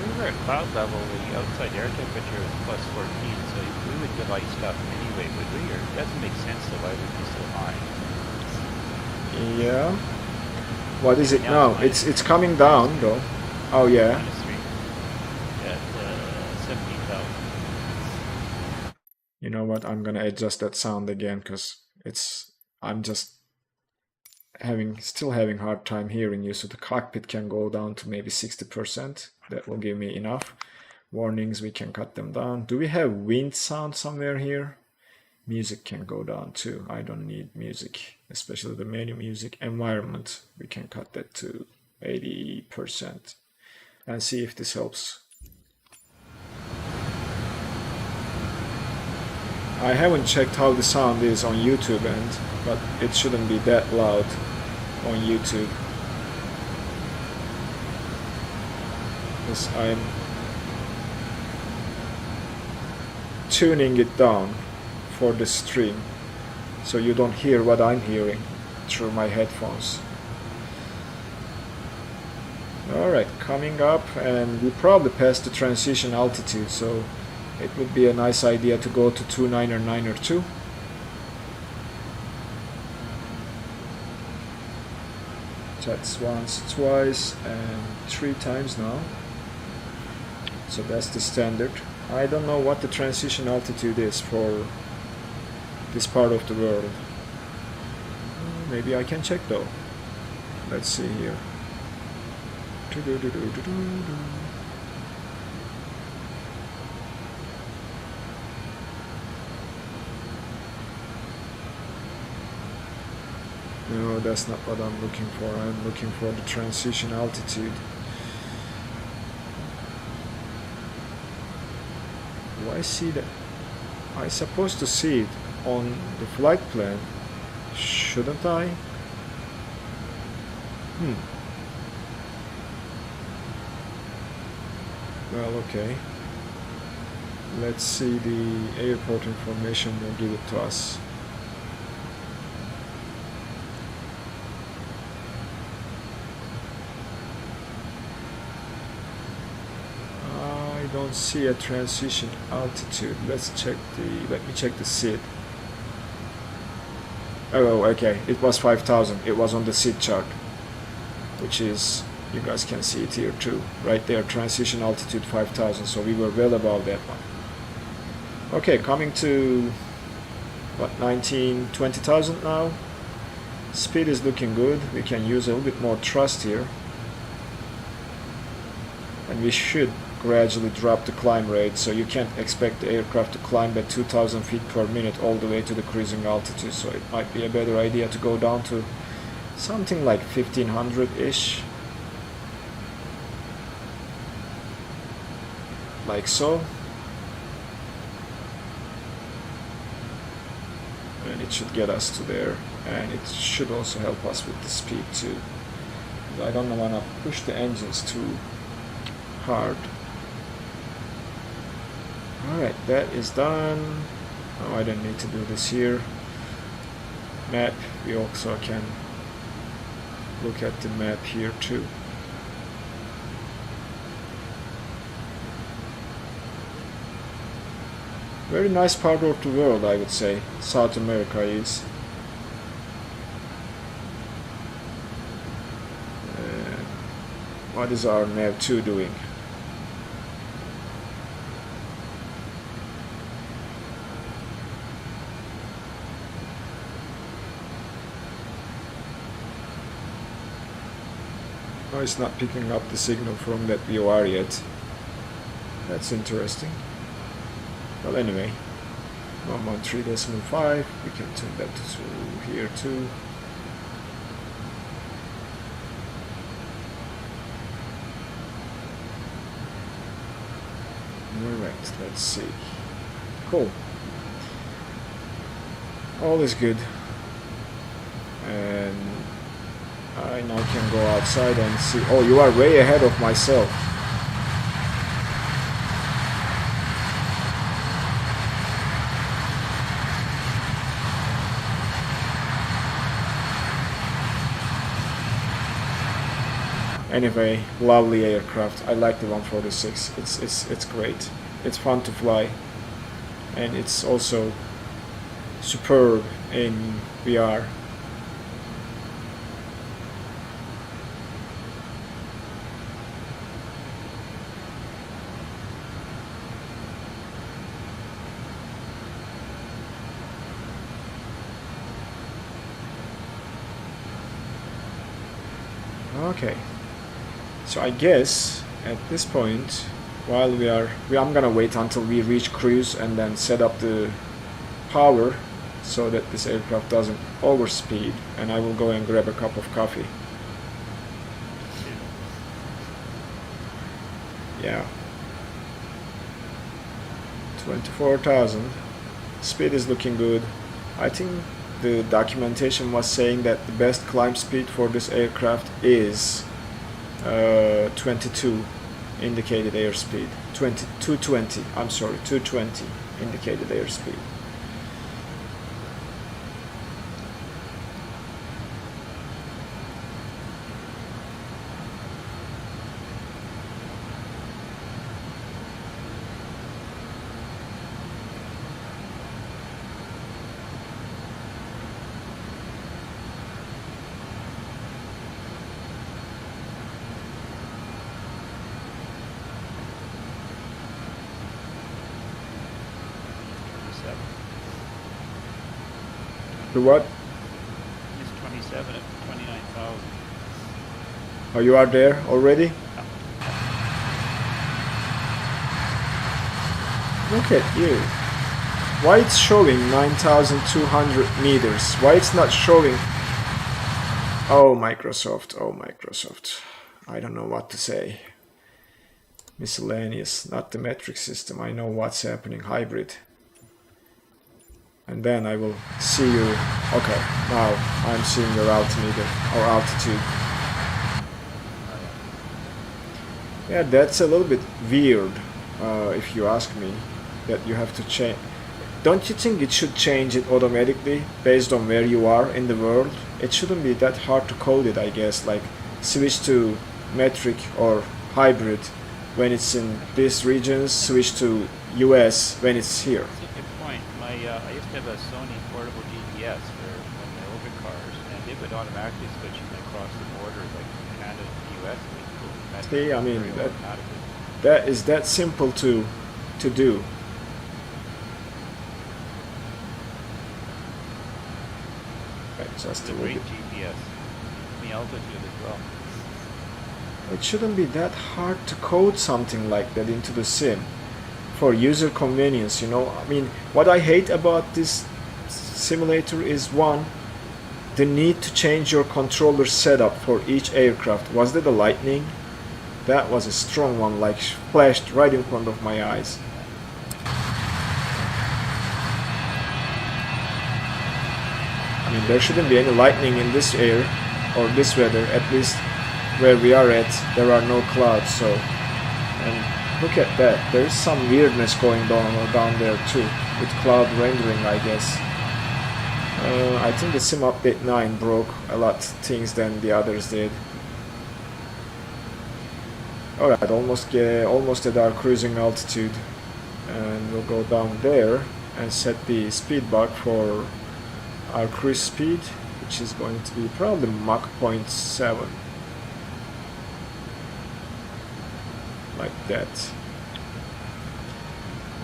We were at cloud level, the outside air temperature is plus 14, so we would get iced up anyway, would we? Or it doesn't make sense though, why would it be so high? Yeah. What is it now? It's coming down though. Oh yeah. Minus 3 at 17,000. You know what? I'm gonna adjust that sound again because I'm just still having hard time hearing you. So the cockpit can go down to maybe 60%. That will give me enough. Warnings, we can cut them down. Do we have wind sound somewhere here? Music can go down too. I don't need music, especially the menu music. Environment, we can cut that to 80% and see if this helps. I haven't checked how the sound is on YouTube end, but it shouldn't be that loud on YouTube. Because I'm tuning it down for the stream, so you don't hear what I'm hearing through my headphones. Alright, coming up, and we probably passed the transition altitude, so it would be a nice idea to go to 2909 or 2. That's once, twice, and 3 times now. So that's the standard. I don't know what the transition altitude is for this part of the world. Maybe I can check though. Let's see here. No, that's not what I'm looking for. I'm looking for the transition altitude. Do I see that? I'm supposed to see it on the flight plan, shouldn't I? Well, okay. Let's see, the airport information will give it to us. I don't see a transition altitude. Let me check the seat. Oh, okay. It was 5,000. It was on the seat chart, which is, you guys can see it here too, right there. Transition altitude 5,000. So we were well above that one. Okay, coming to what, 19, 20,000 now. Speed is looking good. We can use a little bit more thrust here, and we should gradually drop the climb rate, so you can't expect the aircraft to climb at 2,000 feet per minute all the way to the cruising altitude. So it might be a better idea to go down to something like 1,500-ish, like so. And it should get us to there, and it should also help us with the speed too. I don't want to push the engines too hard. Alright, that is done. Oh, I don't need to do this here. Map, we also can look at the map here too. Very nice part of the world, I would say. South America is. What is our nav 2 doing? Oh, it's not picking up the signal from that VOR yet. That's interesting. Well, anyway, 113.5, we can turn that to here too. Alright, let's see. Cool. All is good. And I now can go outside and see. Oh, you are way ahead of myself. Anyway, lovely aircraft. I like the 146. It's great. It's fun to fly, and it's also superb in VR. Okay. So I guess at this point, while I'm gonna wait until we reach cruise and then set up the power so that this aircraft doesn't overspeed, and I will go and grab a cup of coffee. Yeah. 24,000. Speed is looking good. I think the documentation was saying that the best climb speed for this aircraft is 22 indicated airspeed. 220. I'm sorry, 220 indicated airspeed. The what? It's 27 at 29,000. Oh, you are there already? Look at you. Why it's showing 9,200 meters? Why it's not showing? Oh, Microsoft. Oh, Microsoft. I don't know what to say. Miscellaneous, not the metric system. I know what's happening. Hybrid. And then I will see you. Okay, now I'm seeing your altimeter or altitude. Yeah, that's a little bit weird, if you ask me, that you have to change. Don't you think it should change it automatically based on where you are in the world? It shouldn't be that hard to code it, I guess, like switch to metric or hybrid when it's in these regions, switch to US when it's here. That's a good point. I used to have a Sony portable GPS for one of my older cars, and it would automatically switch me across the border, like from Canada to the US. See, I mean, that is that simple to do. Okay, just a little bit. GPS, the altitude as well. It shouldn't be that hard to code something like that into the sim for user convenience, you know. I mean, what I hate about this simulator is, one, the need to change your controller setup for each aircraft. Was that a lightning? That was a strong one, like flashed right in front of my eyes. I mean, there shouldn't be any lightning in this air or this weather, at least where we are at. There are no clouds, so. And look at that, there is some weirdness going on down there too, with cloud rendering, I guess. I think the Sim Update 9 broke a lot of things than the others did. Alright, almost at our cruising altitude, and we'll go down there and set the speed bug for our cruise speed, which is going to be probably Mach 0.7, like that.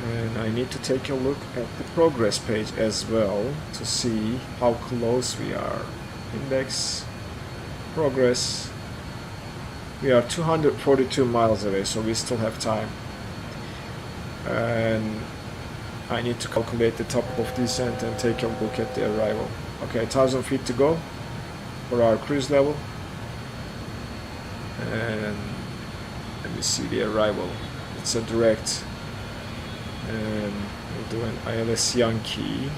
And I need to take a look at the progress page as well to see how close we are. Index, progress. We are 242 miles away, so we still have time. And I need to calculate the top of descent and take a look at the arrival. Okay, 1,000 feet to go for our cruise level. And let me see the arrival. It's a direct. And we'll do an ILS Yankee.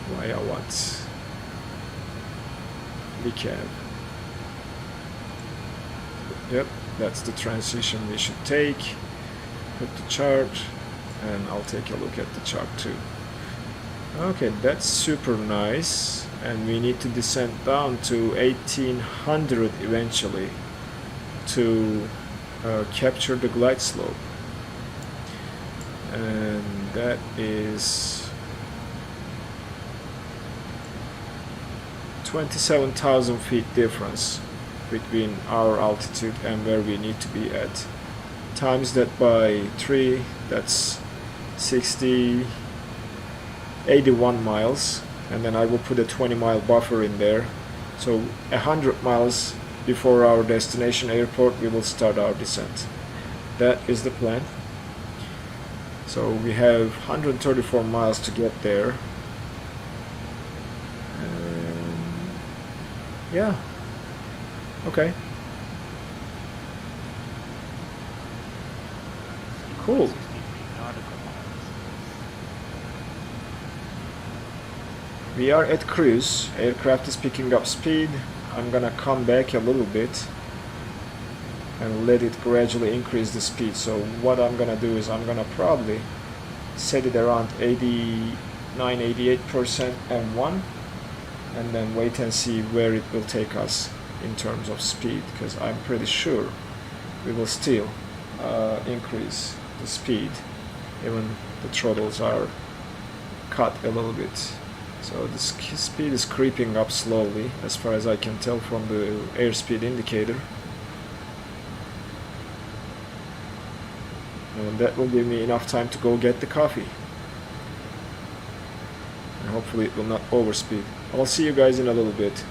Via what? LIKEV. Yep, that's the transition we should take. Put the chart, and I'll take a look at the chart too. Okay, that's super nice, and we need to descend down to 1800 eventually to capture the glide slope, and that is 27,000 feet difference between our altitude and where we need to be at. Times that by 3, that's 81 miles, and then I will put a 20-mile buffer in there, so 100 miles before our destination airport we will start our descent. That is the plan. So we have 134 miles to get there. Yeah. Okay. Cool. We are at cruise. Aircraft is picking up speed. I'm gonna come back a little bit and let it gradually increase the speed. So what I'm gonna do is I'm gonna probably set it around 89-88% M1, and then wait and see where it will take us in terms of speed, because I'm pretty sure we will still increase the speed even the throttles are cut a little bit. So the speed is creeping up slowly as far as I can tell from the airspeed indicator, and that will give me enough time to go get the coffee, and hopefully it will not overspeed. I'll see you guys in a little bit.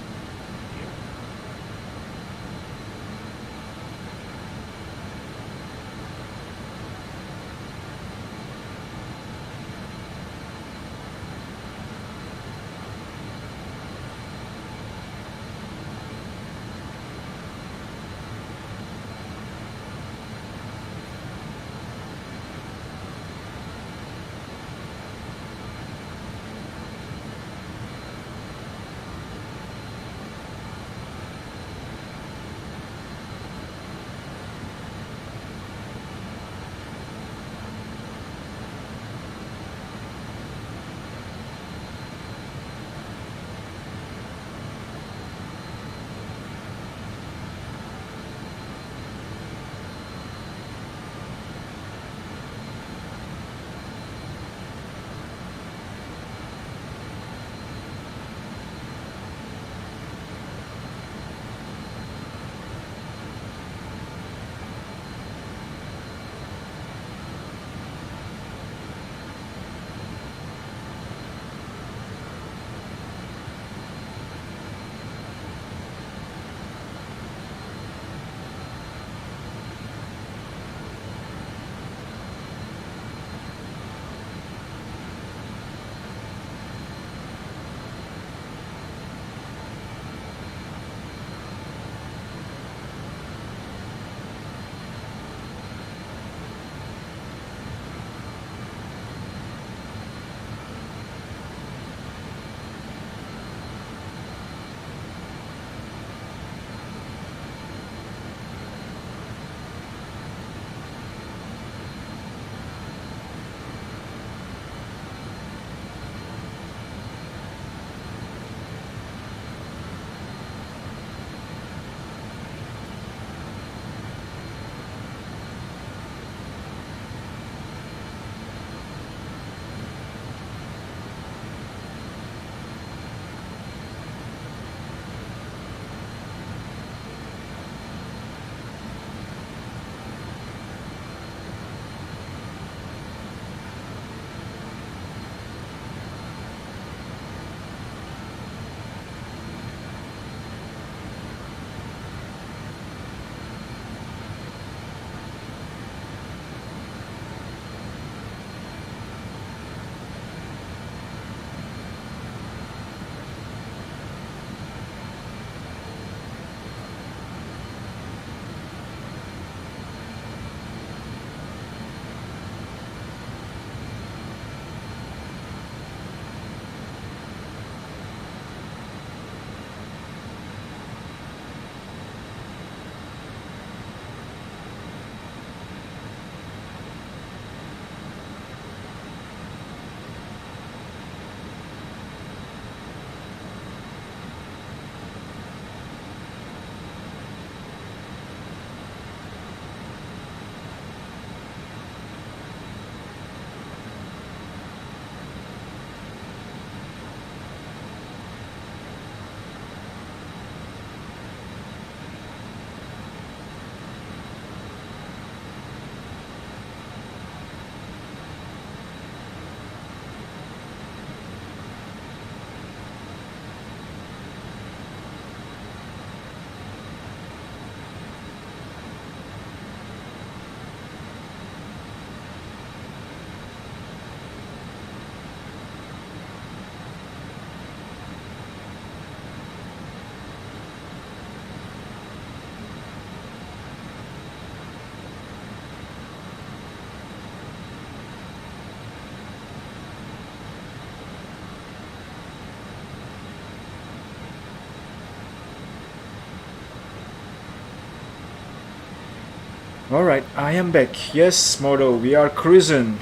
Alright, I am back. Yes, Moto, we are cruising.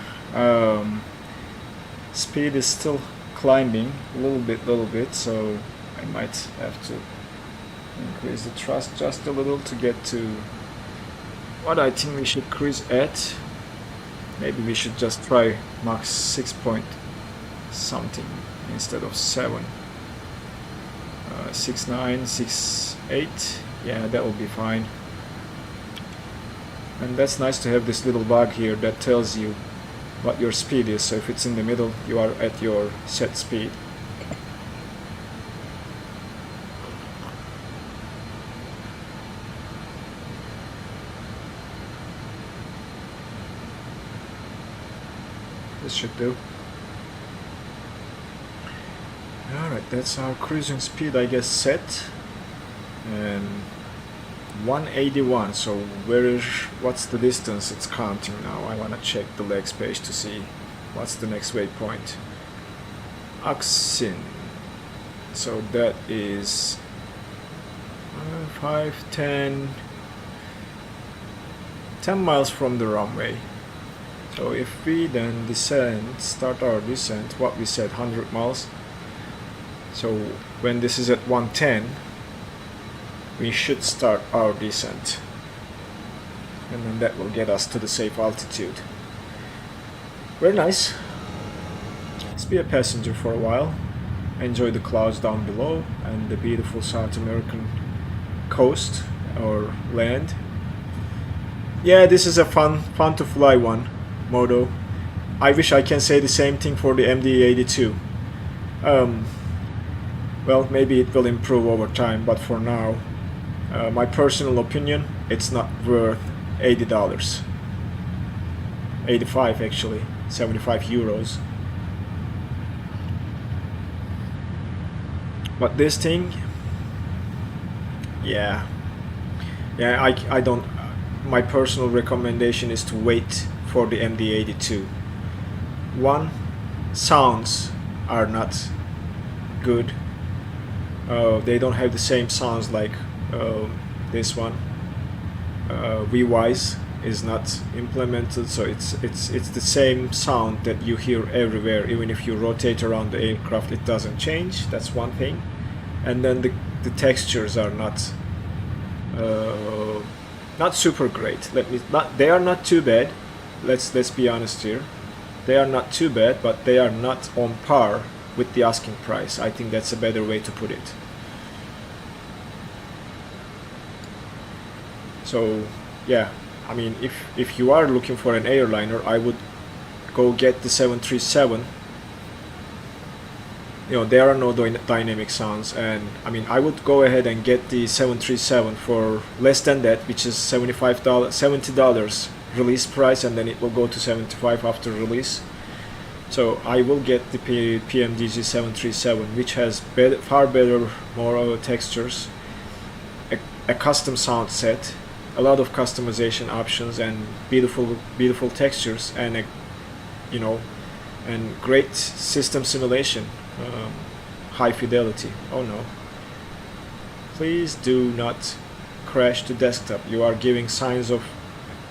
Speed is still climbing a little bit, so I might have to increase the thrust just a little to get to what I think we should cruise at. Maybe we should just try max 6 point something instead of 7. 6.9, 6.8, yeah, that will be fine. And that's nice to have this little bug here that tells you what your speed is. So if it's in the middle, you are at your set speed. This should do. Alright, that's our cruising speed, I guess, set. And 181, so what's the distance it's counting now? I want to check the legs page to see what's the next waypoint. Axin, so that is 10 miles from the runway. So if we then descend, start our descent, what we said, 100 miles. So when this is at 110, we should start our descent, and then that will get us to the safe altitude. Very nice. Let's be a passenger for a while, enjoy the clouds down below and the beautiful South American coast or land. Yeah, this is a fun to fly one, Moto. I wish I can say the same thing for the MD82. Well, maybe it will improve over time, but for now, my personal opinion, it's not worth $80. 85 actually, 75 euros. But this thing, yeah, I don't, my personal recommendation is to wait for the MD82. One, sounds are not good. They don't have the same sounds like this one. V-Wise is not implemented, so it's the same sound that you hear everywhere. Even if you rotate around the aircraft, it doesn't change. That's one thing. And then the textures are not super great. They are not too bad. Let's be honest here. They are not too bad, but they are not on par with the asking price. I think that's a better way to put it. So yeah, I mean, if you are looking for an airliner, I would go get the 737. You know, there are no dynamic sounds, and I mean, I would go ahead and get the 737 for less than that, which is $70 release price, and then it will go to 75 after release. So I will get the PMDG 737, which has far better, more textures, a custom sound set, a lot of customization options, and beautiful textures, and and great system simulation, high fidelity. Oh no! Please do not crash the desktop. You are giving signs of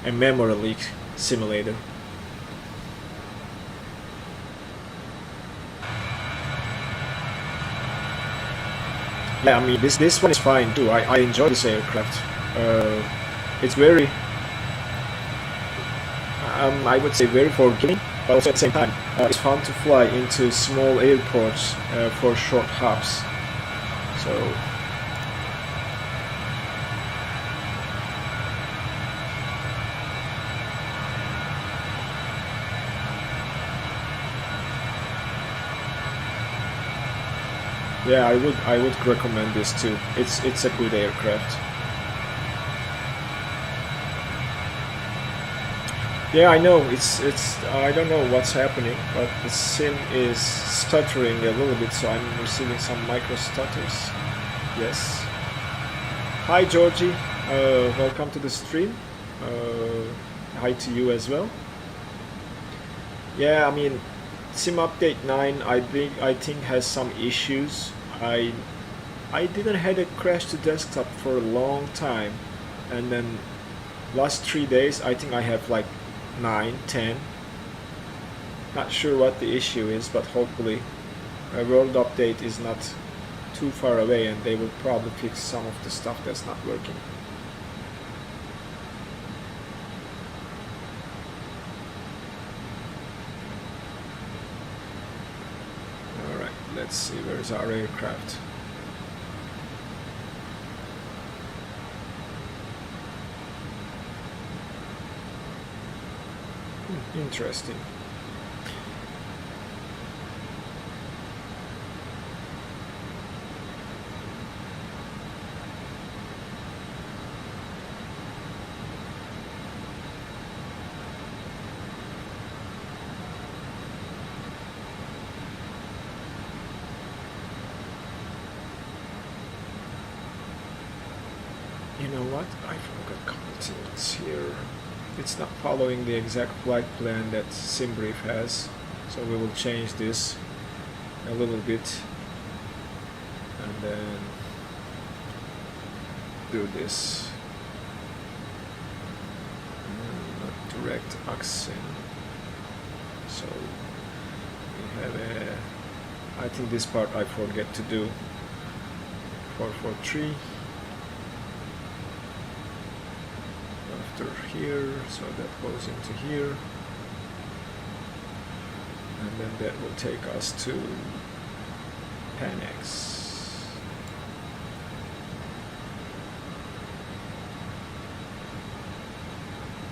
a memory leak simulator. Yeah, I mean, this one is fine too. I enjoy this aircraft. It's very, I would say, very forgiving, but also at the same time, it's fun to fly into small airports for short hops. So yeah, I would recommend this too. It's a good aircraft. Yeah, I know it's I don't know what's happening, but the sim is stuttering a little bit, so I'm receiving some micro stutters. Yes. Hi Georgie, welcome to the stream. Hi to you as well. Yeah, I mean, Sim Update 9 I think has some issues. I didn't had a crash to desktop for a long time, and then last 3 days I think I have like 9, 10. Not sure what the issue is, but hopefully a world update is not too far away and they will probably fix some of the stuff that's not working. Alright, let's see, where's our aircraft? Interesting. You know what? I forgot comments here. It's not following the exact flight plan that SimBrief has, so we will change this a little bit and then do this. Not direct accent. So we have a, I think this part I forget to do. 443. Here, so that goes into here, and then that will take us to PANAX.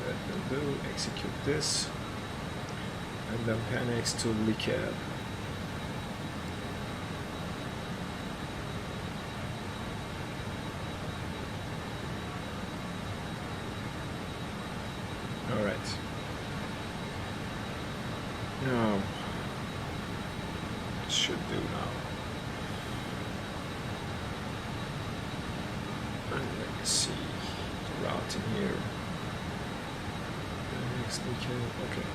That will do, execute this, and then PANAX to LIKEV. Alright. Now, it should do now. And let's see the routing here. Next we can, okay.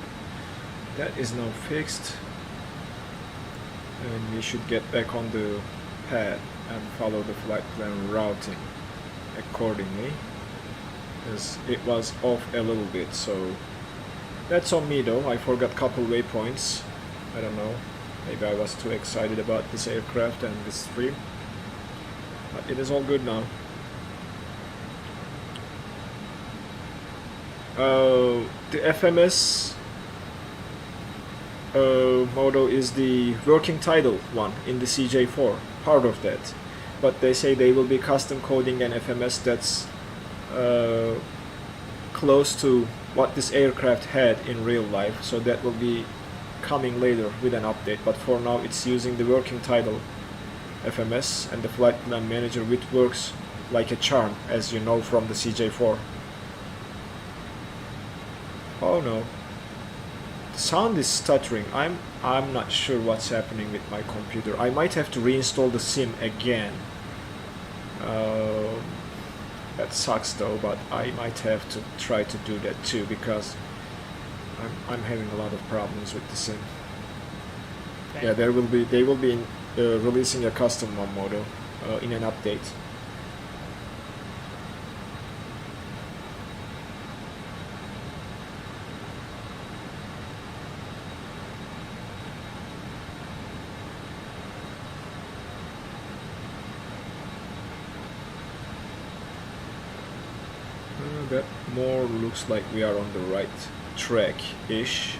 That is now fixed. And we should get back on the pad and follow the flight plan routing accordingly. Because it was off a little bit, so that's on me though. I forgot a couple waypoints. I don't know, maybe I was too excited about this aircraft and this stream, but it is all good now. The FMS model is the working title one in the CJ4, part of that, but they say they will be custom coding an FMS that's close to what this aircraft had in real life, so that will be coming later with an update, but for now it's using the working title FMS and the flight plan manager, which works like a charm, as you know from the CJ4. Oh no, the sound is stuttering. I'm not sure what's happening with my computer. I might have to reinstall the sim again. That sucks though, but I might have to try to do that too, because I'm having a lot of problems with the sim. Okay. Yeah, they will be releasing a custom one model in an update. That more looks like we are on the right track-ish.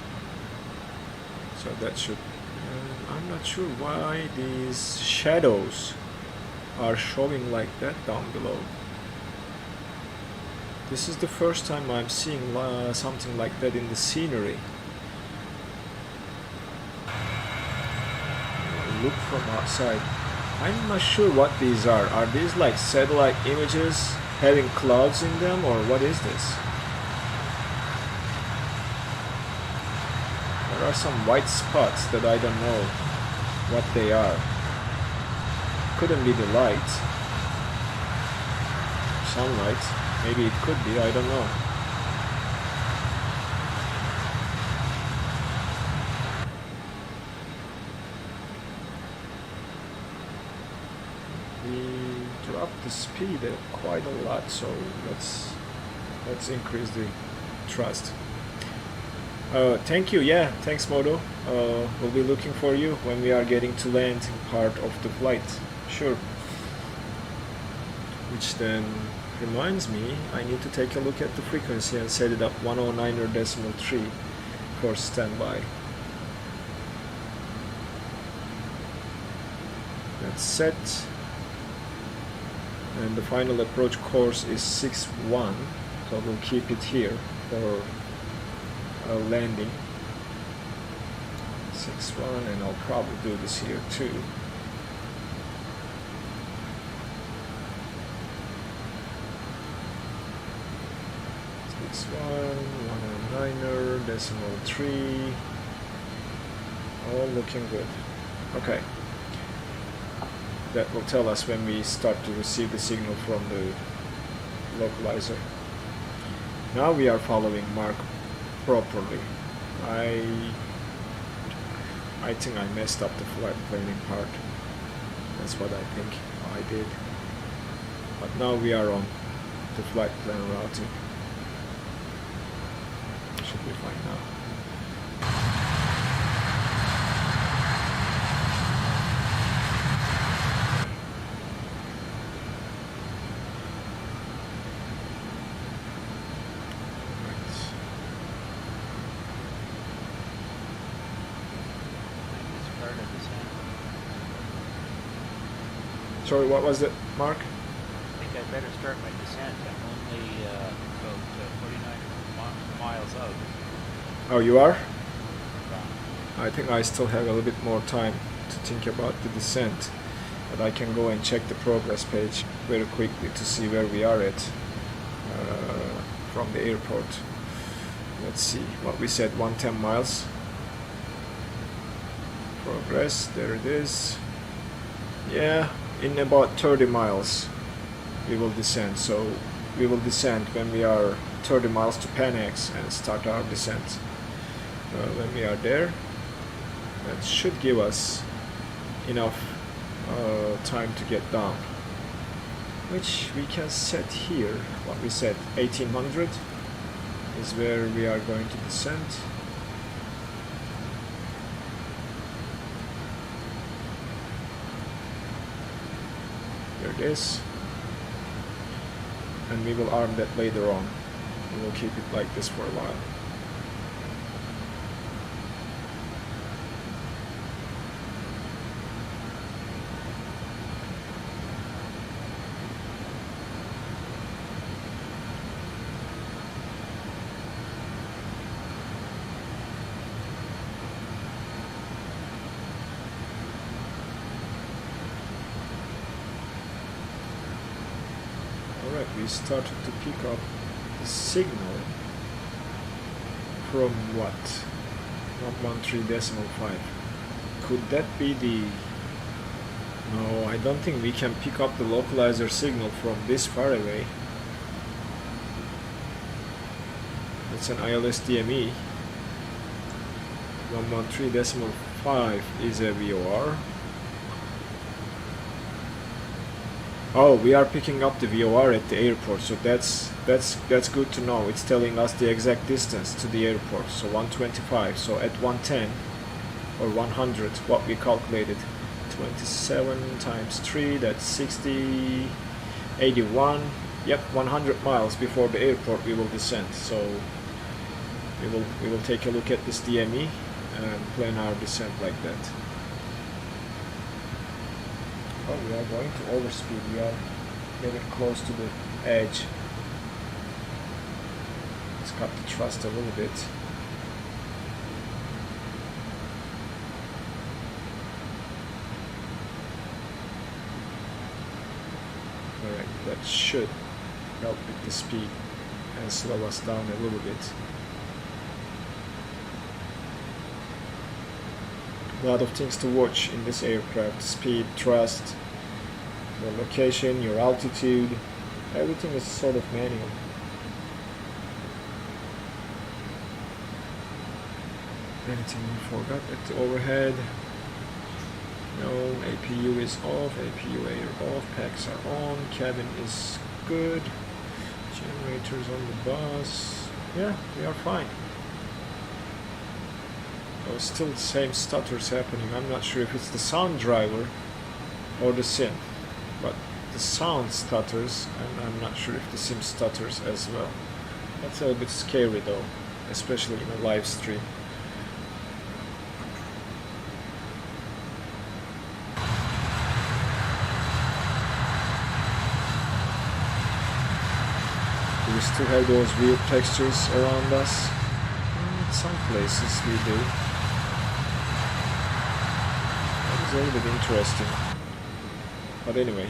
So that should... I'm not sure why these shadows are showing like that down below. This is the first time I'm seeing something like that in the scenery. Look from outside. I'm not sure what these are. Are these like satellite images having clouds in them, or what is this? There are some white spots that I don't know what they are. Couldn't be the light. Sunlight. Maybe it could be, I don't know. We dropped the speed quite a lot, so let's let's increase the thrust. Thank you. Yeah, thanks, Modo. We'll be looking for you when we are getting to land part of the flight. Sure. Which then reminds me, I need to take a look at the frequency and set it up 109.3 for standby. That's set. And the final approach course is 6-1, so we'll keep it here for a landing. 6-1, and I'll probably do this here too. This one, 109.3, all looking good. Okay, that will tell us when we start to receive the signal from the localizer. Now we are following Mark properly. I think I messed up the flight planning part. That's what I think I did. But now we are on the flight plan routing. Should be fine now. Sorry, what was it, Mark? I think I better start my descent. I'm only about 49 miles out. Oh, you are? I think I still have a little bit more time to think about the descent, but I can go and check the progress page very quickly to see where we are at from the airport. Let's see what we said, 110 miles. Progress, there it is. Yeah, in about 30 miles we will descend. So we will descend when we are 30 miles to PANAX and start our descent. When we are there, that should give us enough time to get down, which we can set here. What we said, 1800 is where we are going to descend. There it is, and we will arm that later on. We will keep it like this for a while. We started to pick up the signal from what? 113.5. Could that be the... No, I don't think we can pick up the localizer signal from this far away. It's an ILS DME. 113.5 is a VOR. Oh, we are picking up the VOR at the airport, so that's good to know. It's telling us the exact distance to the airport, so 125. So at 110 or 100, what we calculated, 27 times 3, that's 60, 81. Yep, 100 miles before the airport we will descend. So we will take a look at this DME and plan our descent like that. Oh, we are going to overspeed. We are getting close to the edge. Let's cut the thrust a little bit. Alright, that should help with the speed and slow us down a little bit. A lot of things to watch in this aircraft: speed, thrust, your location, your altitude, everything is sort of manual. Anything we forgot at the overhead? No, APU is off, APU air off, packs are on, cabin is good, Generators on the bus. Yeah, we are fine. Oh, still the same stutters happening. I'm not sure if it's the sound driver or the sim, but the sound stutters, and I'm not sure if the sim stutters as well. That's a little bit scary though, especially in a live stream. Do we still have those weird textures around us? In some places we do. That is a little bit interesting. But anyway.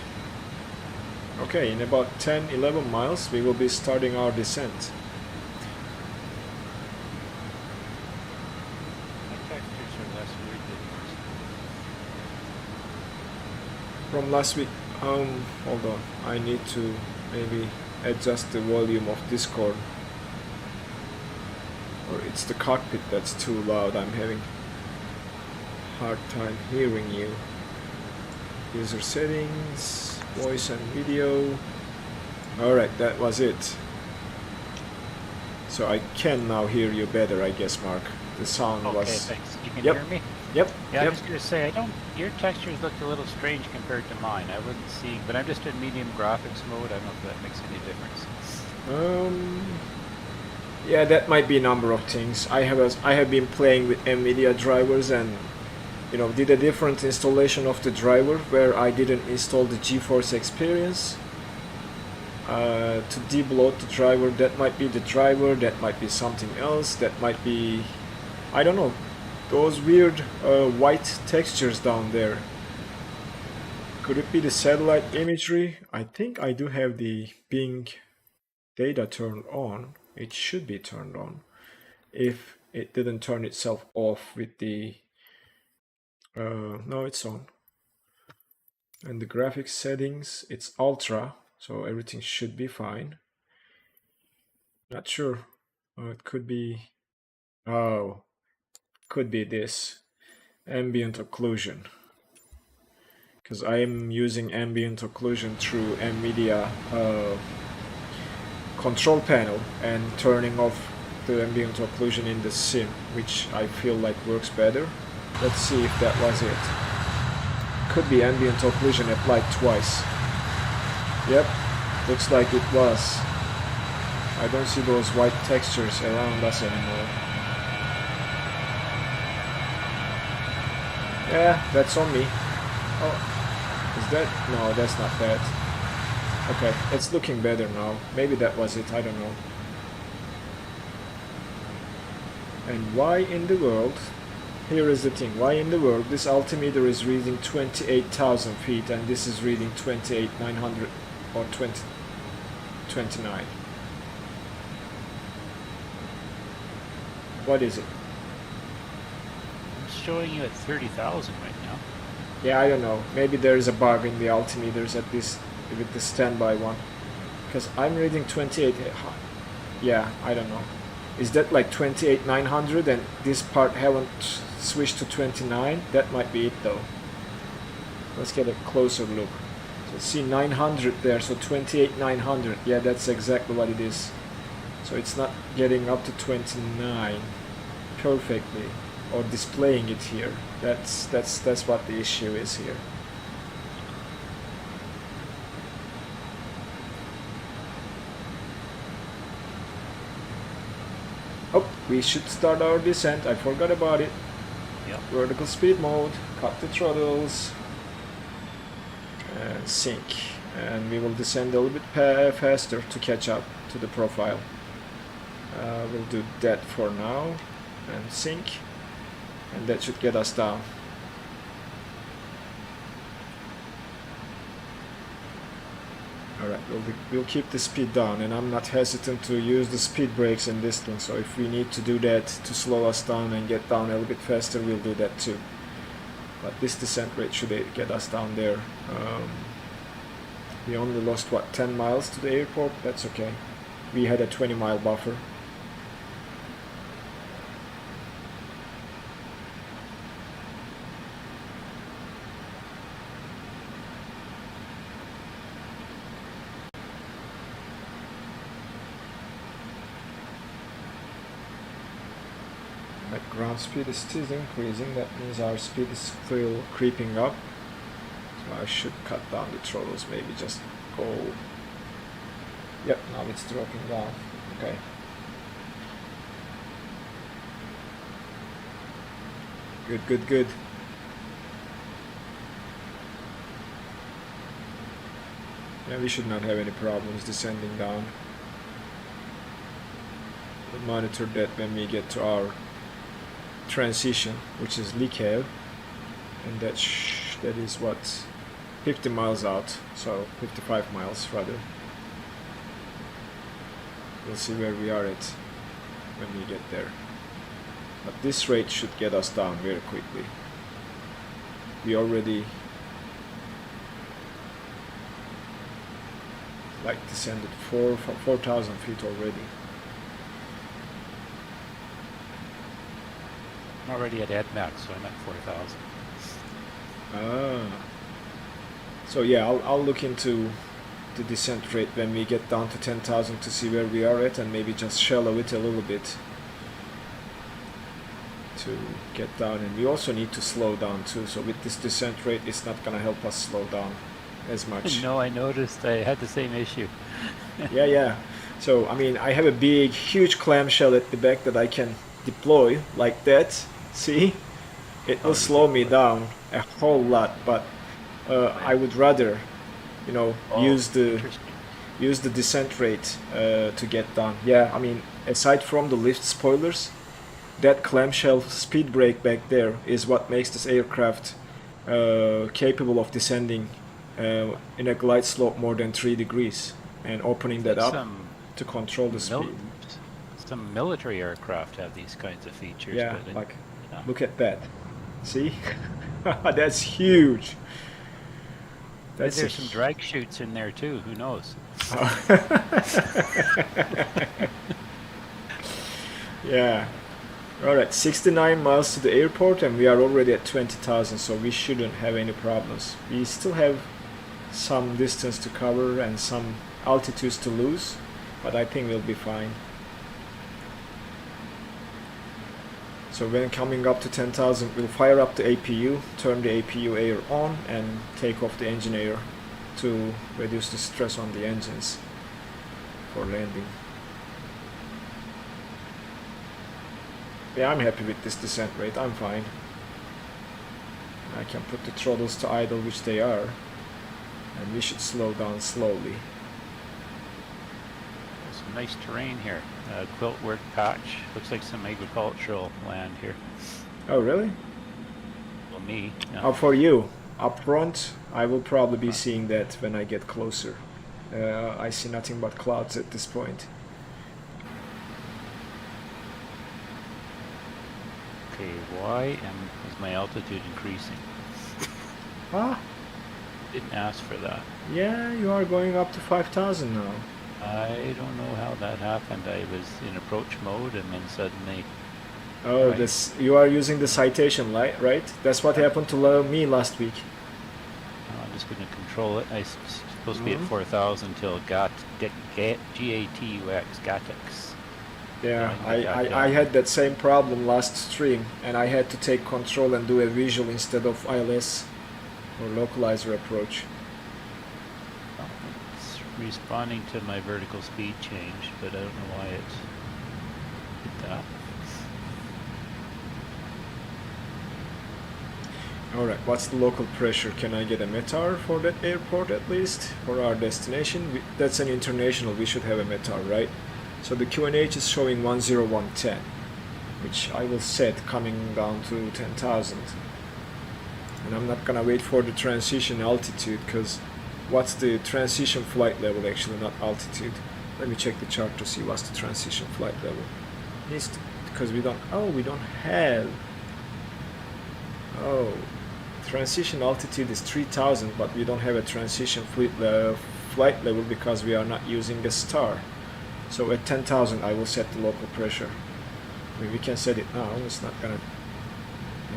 Okay, in about 10-11 miles we will be starting our descent. My textures are less weird than yours. From last week, hold on, I need to maybe adjust the volume of Discord. Or it's the cockpit that's too loud, I'm having a hard time hearing you. User settings, voice and video. Alright, that was it. So I can now hear you better, I guess, Mark. The sound Okay, was... thanks. You can Yep. hear me? Yep, Yeah, I yep. was going to say, your textures look a little strange compared to mine. I wouldn't see, but I'm just in medium graphics mode. I don't know if that makes any difference. Yeah, that might be a number of things. I have been playing with NVIDIA drivers and did a different installation of the driver where I didn't install the GeForce Experience to debloat the driver. That might be the driver, that might be something else, that might be, I don't know, those weird white textures down there. Could it be the satellite imagery? I think I do have the Bing data turned on. It should be turned on if it didn't turn itself off with the no, it's on. And the graphics settings, it's ultra, so everything should be fine. Not sure. It could be, could be this ambient occlusion, because I am using ambient occlusion through NVIDIA control panel and turning off the ambient occlusion in the sim, which I feel like works better. Let's see if that was it. Could be ambient occlusion applied twice. Yep, looks like it was. I don't see those white textures around us anymore. Yeah, that's on me. Oh, is that? No, that's not that. Okay, it's looking better now. Maybe that was it, I don't know. And why in the world, here is the thing, why in the world this altimeter is reading 28,000 feet and this is reading 28,900 or 29? What is it? I'm showing you at 30,000 right now. Yeah, I don't know. Maybe there is a bug in the altimeters at this with the standby one. Because I'm reading 28. Yeah, I don't know. Is that like 28,900 and this part haven't switched to 29? That might be it though. Let's get a closer look. So see 900 there, so 28,900. Yeah, that's exactly what it is. So it's not getting up to 29 perfectly or displaying it here. That's what the issue is here. Oh, we should start our descent. I forgot about it. Yep. Vertical speed mode, cut the throttles, and sync. And we will descend a little bit faster to catch up to the profile. We'll do that for now, and sync. And that should get us down. Alright, we'll keep the speed down, and I'm not hesitant to use the speed brakes in this thing, so if we need to do that to slow us down and get down a little bit faster, we'll do that too. But this descent rate should get us down there. We only lost, what, 10 miles to the airport? That's okay. We had a 20-mile buffer. Right, ground speed is still increasing. That means our speed is still creeping up. So I should cut down the throttles, maybe just go. Yep, now it's dropping down. Okay. Good, good, good. Yeah, we should not have any problems descending down. We'll monitor that when we get to our transition, which is LIKEV, and that is what, 50 miles out, so 55 miles rather. We'll see where we are at when we get there. But this rate should get us down very quickly. We already descended 4,000 feet already. I'm already at max, so I'm at 4,000. Ah. So yeah, I'll look into the descent rate when we get down to 10,000 to see where we are at, and maybe just shallow it a little bit to get down. And we also need to slow down too, so with this descent rate it's not gonna help us slow down as much. No, I noticed I had the same issue. Yeah. So I mean, I have a big huge clamshell at the back that I can deploy like that. See, it will slow me down a whole lot, but I would rather, you know, use the descent rate to get down. Yeah, I mean, aside from the lift spoilers, that clamshell speed brake back there is what makes this aircraft capable of descending in a glide slope more than 3 degrees and opening that up to control the speed. Some military aircraft have these kinds of features. Yeah, but like, look at that. See? That's huge. There's some drag chutes in there too, who knows? Yeah. Alright, 69 miles to the airport and we are already at 20,000, so we shouldn't have any problems. We still have some distance to cover and some altitudes to lose, but I think we'll be fine. So when coming up to 10,000, we'll fire up the APU, turn the APU air on and take off the engine air to reduce the stress on the engines for landing. Yeah, I'm happy with this descent rate, I'm fine. I can put the throttles to idle, which they are, and we should slow down slowly. There's some nice terrain here. Quilt work patch. Looks like some agricultural land here. Oh, really? Well, me. Yeah. Oh, for you. Up front, I will probably be seeing that when I get closer. I see nothing but clouds at this point. Okay, why is my altitude increasing? Ah, Didn't ask for that. yeah, you are going up to 5,000 now. I don't know how that happened. I was in approach mode and then suddenly... Oh, Right. this you are using the citation light, right? That's what happened to me last week. I'm just going to control it. I'm supposed to be at 4,000 till GATUX. Yeah, Yeah, I had that same problem last stream, and I had to take control and do a visual instead of ILS or localizer approach. It's responding to my vertical speed change, but I don't know why it did that. Alright, what's the local pressure? Can I get a METAR for that airport at least? For our destination? That's an international, we should have a METAR, right? So the QNH is showing 10110, which I will set coming down to 10,000. And I'm not gonna wait for the transition altitude, because what's the transition flight level actually, not altitude? Let me check the chart to see what's the transition flight level. Because we don't have. Oh, transition altitude is 3,000, but we don't have a transition flight level because we are not using a star. So at 10,000 I will set the local pressure. I mean, we can set it now, it's not gonna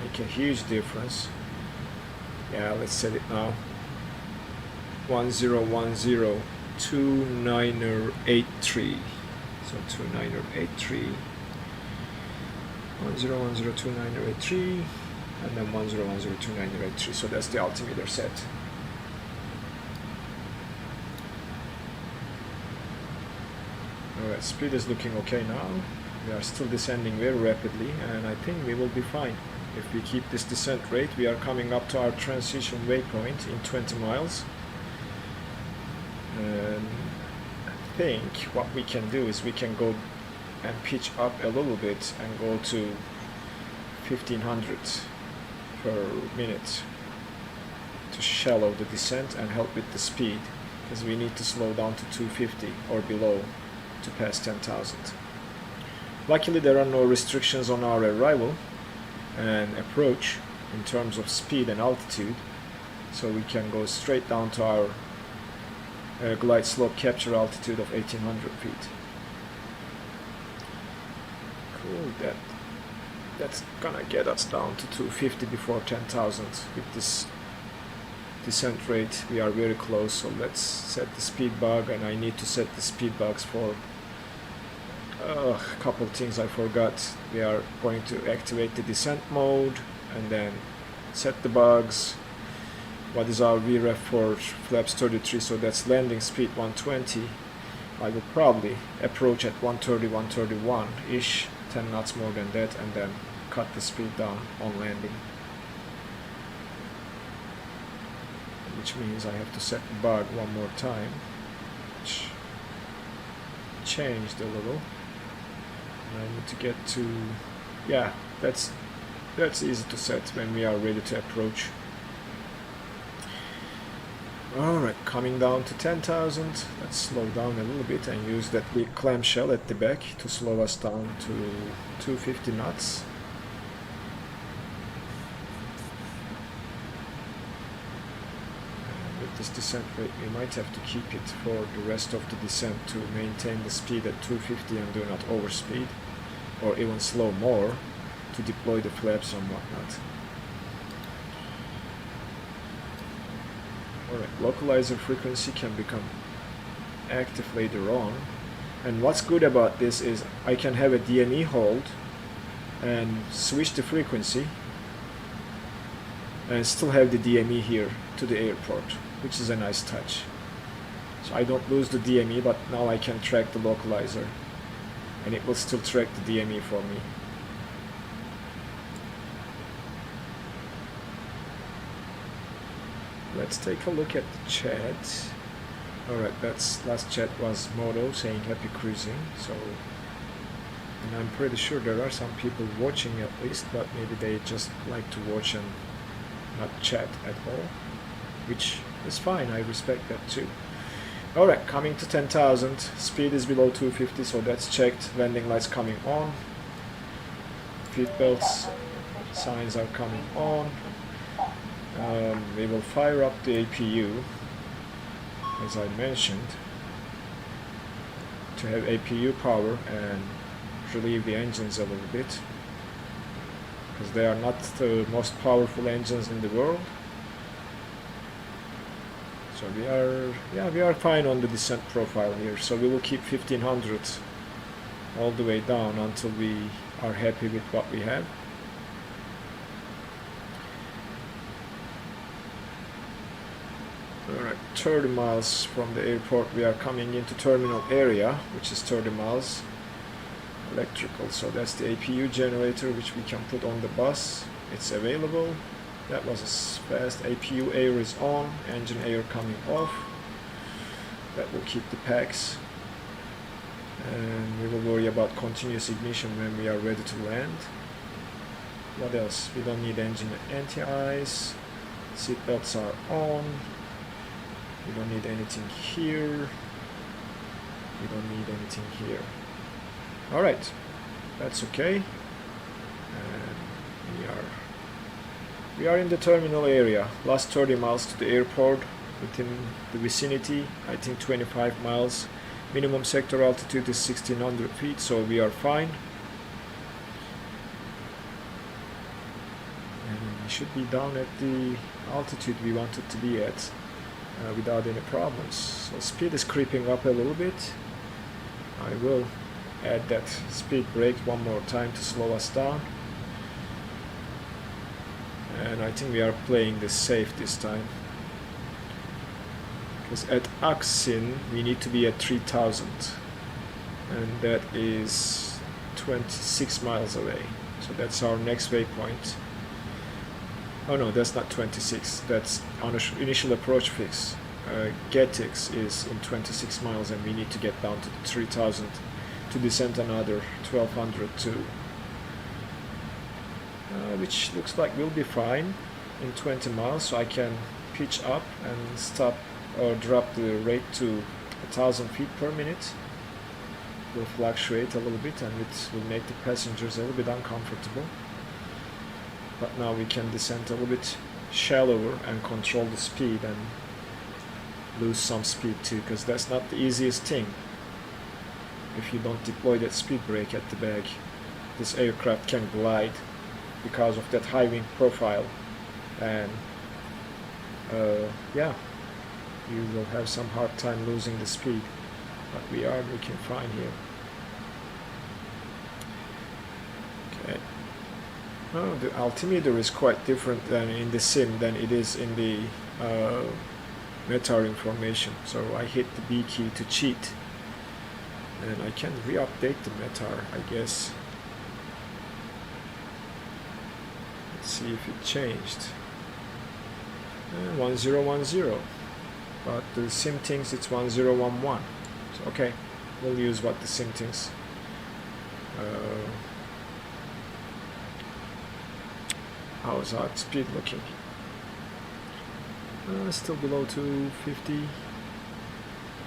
make a huge difference. Yeah, let's set it now. 1010 2983. So 2983. 10102983 and then 10102983. So that's the altimeter set. Alright, speed is looking okay now. We are still descending very rapidly, and I think we will be fine. If we keep this descent rate, we are coming up to our transition waypoint in 20 miles. And I think what we can do is we can go and pitch up a little bit and go to 1500 per minute to shallow the descent and help with the speed, because we need to slow down to 250 or below to pass 10,000. Luckily there are no restrictions on our arrival and approach in terms of speed and altitude, so we can go straight down to our glide slope capture altitude of 1800 feet. Cool, that's gonna get us down to 250 before 10,000. With this descent rate we are very close, so let's set the speed bug, and I need to set the speed bugs for a couple things I forgot. We are going to activate the descent mode and then set the bugs. What is our VREF for flaps 33? So that's landing speed 120. I will probably approach at 130, 131 ish, 10 knots more than that, and then cut the speed down on landing, which means I have to set the bug one more time, which changed a little. I need to get to, yeah, that's easy to set when we are ready to approach. Alright, coming down to 10,000. Let's slow down a little bit and use that big clamshell at the back to slow us down to 250 knots. With this descent rate we might have to keep it for the rest of the descent to maintain the speed at 250 and do not overspeed, or even slow more to deploy the flaps and whatnot. Alright, localizer frequency can become active later on, and what's good about this is I can have a DME hold and switch the frequency and still have the DME here to the airport, which is a nice touch. So I don't lose the DME, but now I can track the localizer and it will still track the DME for me. Let's take a look at the chat. Alright, that's last chat was Moto saying happy cruising. So, and I'm pretty sure there are some people watching at least, but maybe they just like to watch and not chat at all, which is fine. I respect that too. Alright, coming to 10,000. Speed is below 250, so that's checked. Landing lights coming on. Seat belts signs are coming on. We will fire up the APU, as I mentioned, to have APU power and relieve the engines a little bit, because they are not the most powerful engines in the world. So we are fine on the descent profile here. So we will keep 1500 all the way down until we are happy with what we have. Alright, 30 miles from the airport we are coming into terminal area, which is 30 miles electrical. So that's the APU generator which we can put on the bus. It's available. That was as fast. APU air is on, engine air coming off. That will keep the packs. And we will worry about continuous ignition when we are ready to land. What else? We don't need engine anti-ice. Seat belts are on. We don't need anything here. We don't need anything here. Alright, that's okay. And we are in the terminal area. Last 30 miles to the airport, within the vicinity, I think 25 miles. Minimum sector altitude is 1600 feet, so we are fine. And we should be down at the altitude we wanted to be at without any problems. So speed is creeping up a little bit. I will add that speed brake one more time to slow us down. And I think we are playing this safe this time. Because at Aksin we need to be at 3000. And that is 26 miles away. So that's our next waypoint. Oh no, that's not 26. That's on initial approach fix. GetX is in 26 miles and we need to get down to 3000 to descend another 1200 to which looks like we'll be fine in 20 miles, so I can pitch up and stop or drop the rate to 1000 feet per minute. Will fluctuate a little bit and it will make the passengers a little bit uncomfortable. But now we can descend a little bit shallower and control the speed and lose some speed too, because that's not the easiest thing. If you don't deploy that speed brake at the back, this aircraft can glide because of that high wing profile, and yeah, you will have some hard time losing the speed, but we are looking fine here. Okay. Oh, the altimeter is quite different than in the sim than it is in the METAR information, so I hit the B key to cheat, and I can re-update the METAR, I guess. Let's see if it changed. 1010, but the sim thinks it's 1011. So okay, we'll use what the sim thinks. How's our speed looking? Still below 250.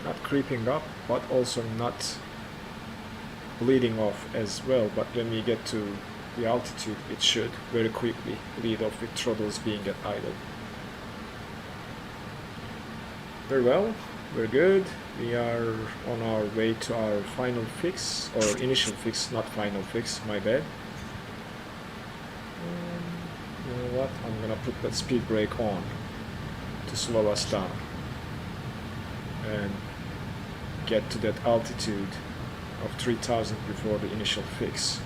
Not creeping up, but also not bleeding off as well. But when we get to the altitude, it should very quickly bleed off with throttles being at idle. Very well, we're good. We are on our way to our final fix, or initial fix, not final fix, my bad. You know what, I'm gonna put that speed brake on to slow us down and get to that altitude of 3000 before the initial fix.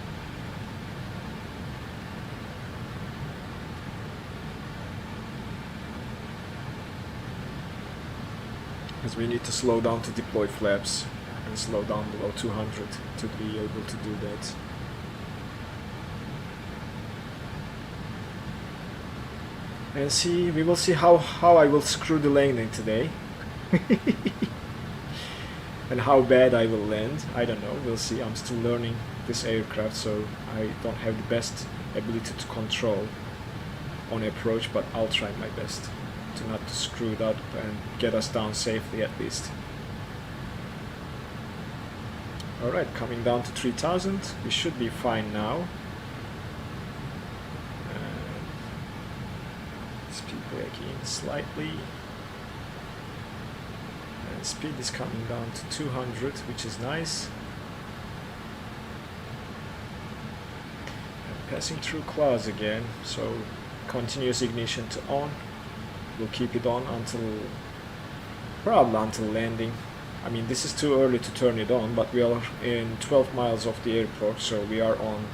Because we need to slow down to deploy flaps and slow down below 200 to be able to do that. And see, we will see how I will screw the landing today. And how bad I will land, I don't know, we'll see. I'm still learning this aircraft, so I don't have the best ability to control on approach, but I'll try my best to not to screw it up and get us down safely at least. Alright, coming down to 3000, we should be fine now. Speed braking slightly. And speed is coming down to 200, which is nice. And passing through clouds again, so continuous ignition to on. We'll keep it on until, probably until landing. I mean, this is too early to turn it on, but we are in 12 miles of the airport, so we are on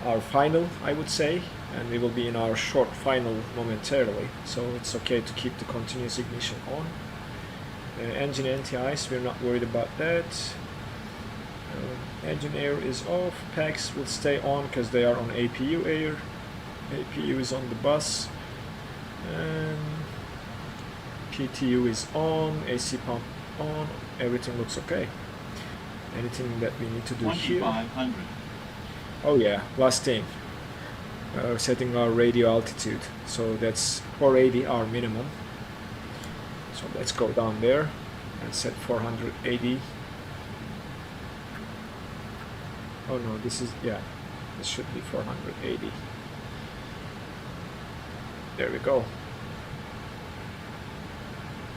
our final, I would say, and we will be in our short final momentarily, so it's okay to keep the continuous ignition on. Engine anti-ice, we're not worried about that. Engine air is off. PAX will stay on because they are on APU air. APU is on the bus. And PTU is on, AC pump on, everything looks okay. Anything that we need to do here? Oh yeah, last thing. Setting our radio altitude. So that's 480 our minimum. So let's go down there and set 480. Oh no, this is, yeah, this should be 480. There we go.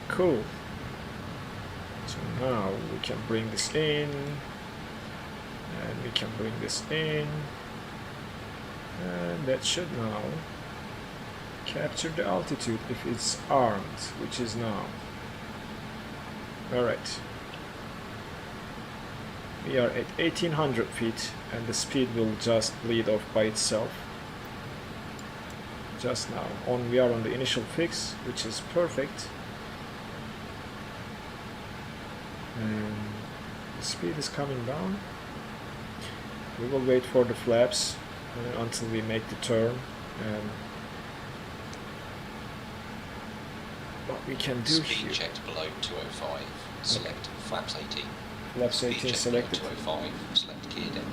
Cool. So now we can bring this in, and we can bring this in, and that should now capture the altitude if it's armed, which is now. Alright. We are at 1800 feet and the speed will just bleed off by itself. Just now. We are on the initial fix, which is perfect. And the speed is coming down. We will wait for the flaps until we make the turn. And what we can do Speed here. checked below 205. Select flaps 18. Flaps Speed 18 checked below selected. 205. Select gear down.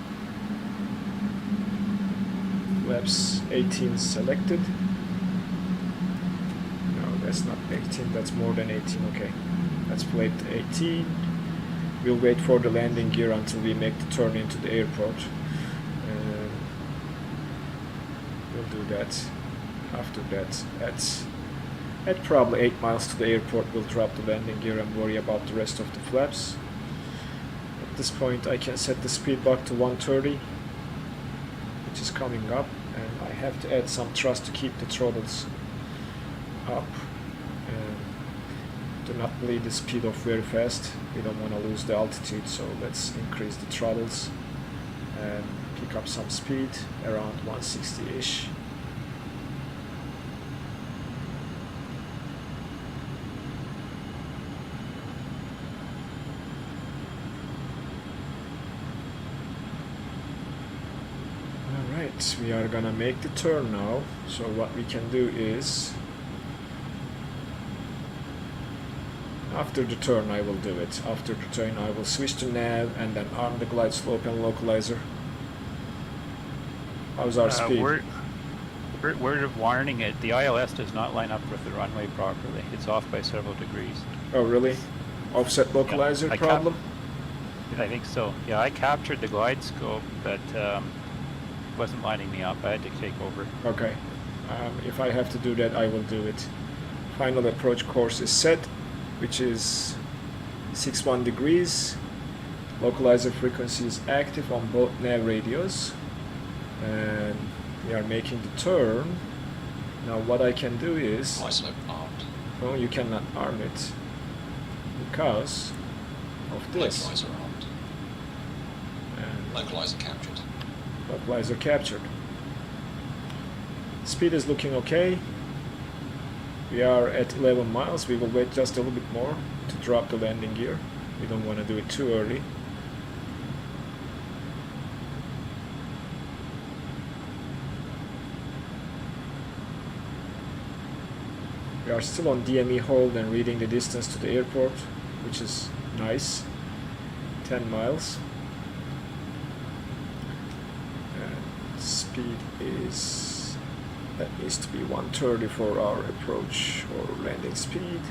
Flaps 18 selected. No, that's not 18, that's more than 18, okay. That's flap 18. We'll wait for the landing gear until we make the turn into the airport. We'll do that. After that, at probably 8 miles to the airport, we'll drop the landing gear and worry about the rest of the flaps. At this point, I can set the speed back to 130, which is coming up, and I have to add some thrust to keep the throttles up. And do not bleed the speed off very fast. We don't want to lose the altitude, so let's increase the throttles and pick up some speed around 160-ish. Alright, we are gonna make the turn now. So what we can do is, after the turn I will do it. After the turn I will switch to nav and then arm the glide slope and localizer. How's our speed? Word of warning, the ILS does not line up with the runway properly. It's off by several degrees. Oh really? Offset localizer Yeah, problem? I think so. Yeah, I captured the glide scope, but wasn't lining me up. I had to take over. Okay. If I have to do that, I will do it. Final approach course is set, which is 61 degrees. Localizer frequency is active on both nav radios. And we are making the turn. Now what I can do is... Glide slope armed. No, you cannot arm it. Because of this. Localizer armed. And Localizer captured. localizer captured. Speed is looking okay. We are at 11 miles. We will wait just a little bit more to drop the landing gear. We don't want to do it too early. We are still on DME hold and reading the distance to the airport, which is nice. 10 miles. And speed is, that needs to be 130 for our approach or landing speed.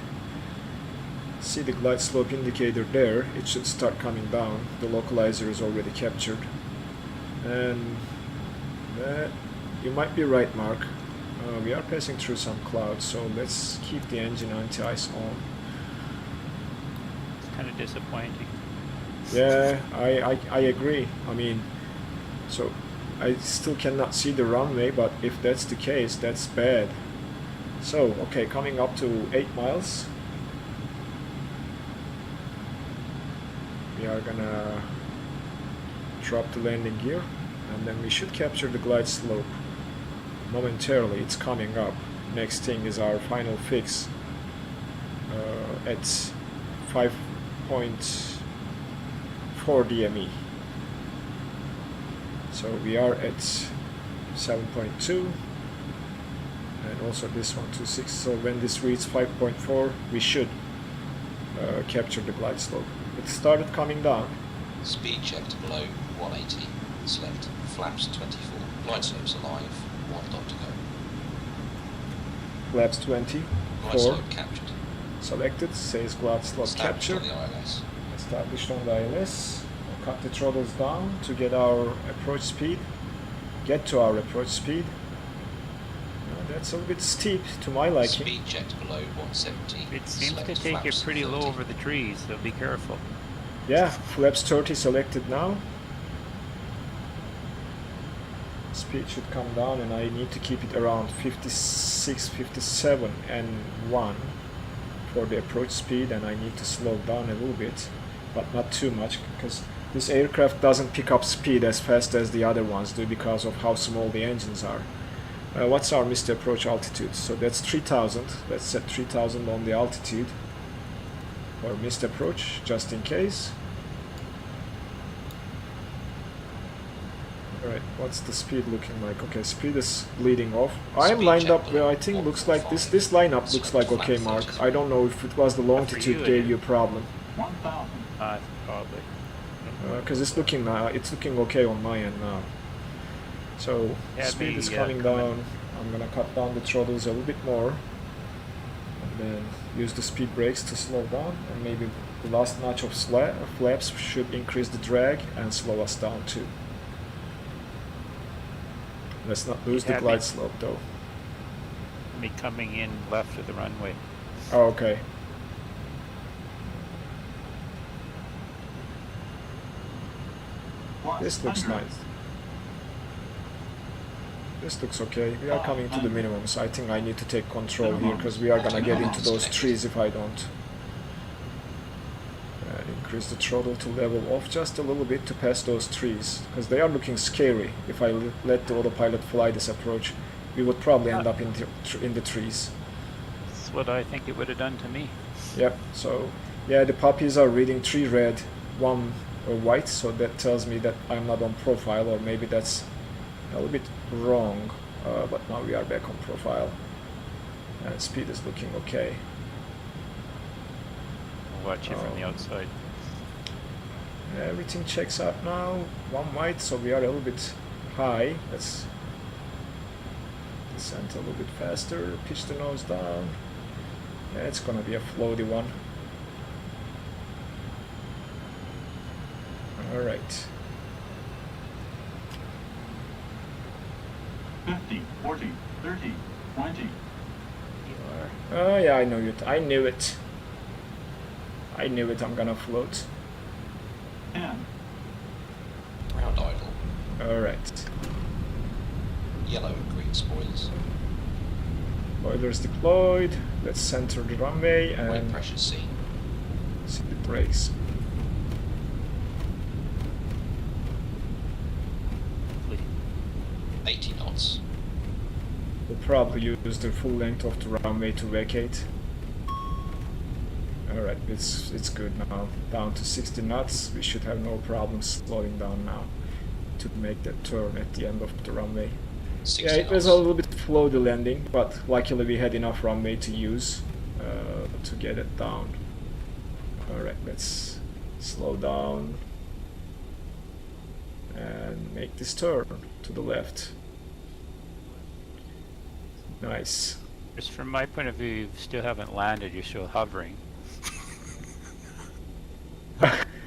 See the glide slope indicator there, it should start coming down. The localizer is already captured. And you might be right, Mark. We are passing through some clouds, so let's keep the engine anti-ice on. It's kind of disappointing. Yeah, I agree. I mean, so I still cannot see the runway, but if that's the case, that's bad. So, okay, coming up to 8 miles. We are gonna drop the landing gear, and then we should capture the glide slope. Momentarily, it's coming up. Next thing is our final fix at 5.4 DME. So we are at 7.2, and also this one 2.6. So when this reads 5.4, we should capture the glide slope. It started coming down. Speed checked below 180. Select flaps 24. Glide slopes alive. 1 dot to go. Flaps 20. Glide 4. slope captured. Selected. Says glide slope Established captured. on the ILS. Established on the ILS. We'll cut the throttles down to get our approach speed. Get to our approach speed. That's a little bit steep to my liking. Speed checked below 170. It seems Select to take you flaps pretty 30. low over the trees, so be careful. Yeah, flaps 30 selected now. Speed should come down, and I need to keep it around 56, 57 and 1 for the approach speed, and I need to slow down a little bit, but not too much, because This aircraft doesn't pick up speed as fast as the other ones do because of how small the engines are. What's our missed approach altitude? So that's 3000. Let's set 3000 on the altitude for missed approach, just in case. Alright, what's the speed looking like? Okay, speed is bleeding off. I am lined up where I think looks like this lineup looks like okay, Mark. I don't know if it was the longitude gave you a problem. Probably. Because it's looking okay on my end now. So speed is coming down. I'm gonna cut down the throttles a little bit more, and then use the speed brakes to slow down. And maybe the last notch of flaps should increase the drag and slow us down too. Let's not lose the glide slope though. Me coming in left of the runway. Oh, okay. This looks nice. This looks okay. We are coming to the minimum, so I think I need to take control here because we are gonna get into those trees if I don't. Increase the throttle to level off just a little bit to pass those trees because they are looking scary. If I let the autopilot fly this approach, we would probably end up in the trees. That's what I think it would have done to me. Yep. So yeah, the puppies are reading 3 red, 1 white, so that tells me that I'm not on profile, or maybe that's a little bit wrong. But now we are back on profile, and speed is looking okay. I'll watch you from the outside. Everything checks out now. 1 white, so we are a little bit high. Let's descend a little bit faster, pitch the nose down. Yeah, it's gonna be a floaty one. Alright. 50, 40, 30, 20. Oh yeah, I know it. I knew it. I knew it. I'm gonna float. 10. Ground idle. Alright. Yellow and green spoilers. Spoilers deployed. Let's center the runway Brake and pressure seen. see the brakes. 80 knots. We'll probably use the full length of the runway to vacate. Alright, it's good now. Down to 60 knots. We should have no problem slowing down now to make that turn at the end of the runway. Yeah, it was a little bit floaty landing, but luckily we had enough runway to use to get it down. Alright, let's slow down and make this turn to the left. Nice. Just from my point of view, you still haven't landed, you're still hovering.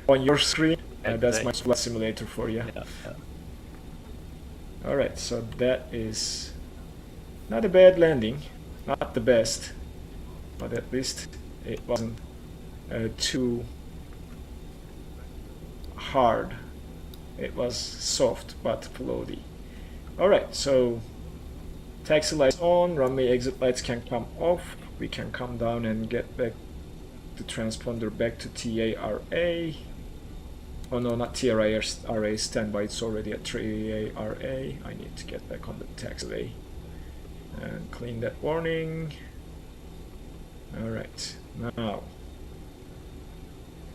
On your screen, that's Okay. my flight simulator for you. Yeah. Alright, so that is not a bad landing, not the best, but at least it wasn't too hard. It was soft but floaty. Alright, so taxi lights on, runway exit lights can come off. We can come down and get back the transponder back to TARA. Oh no, not TRA standby, it's already at TARA. I need to get back on the taxiway and clean that warning. Alright, now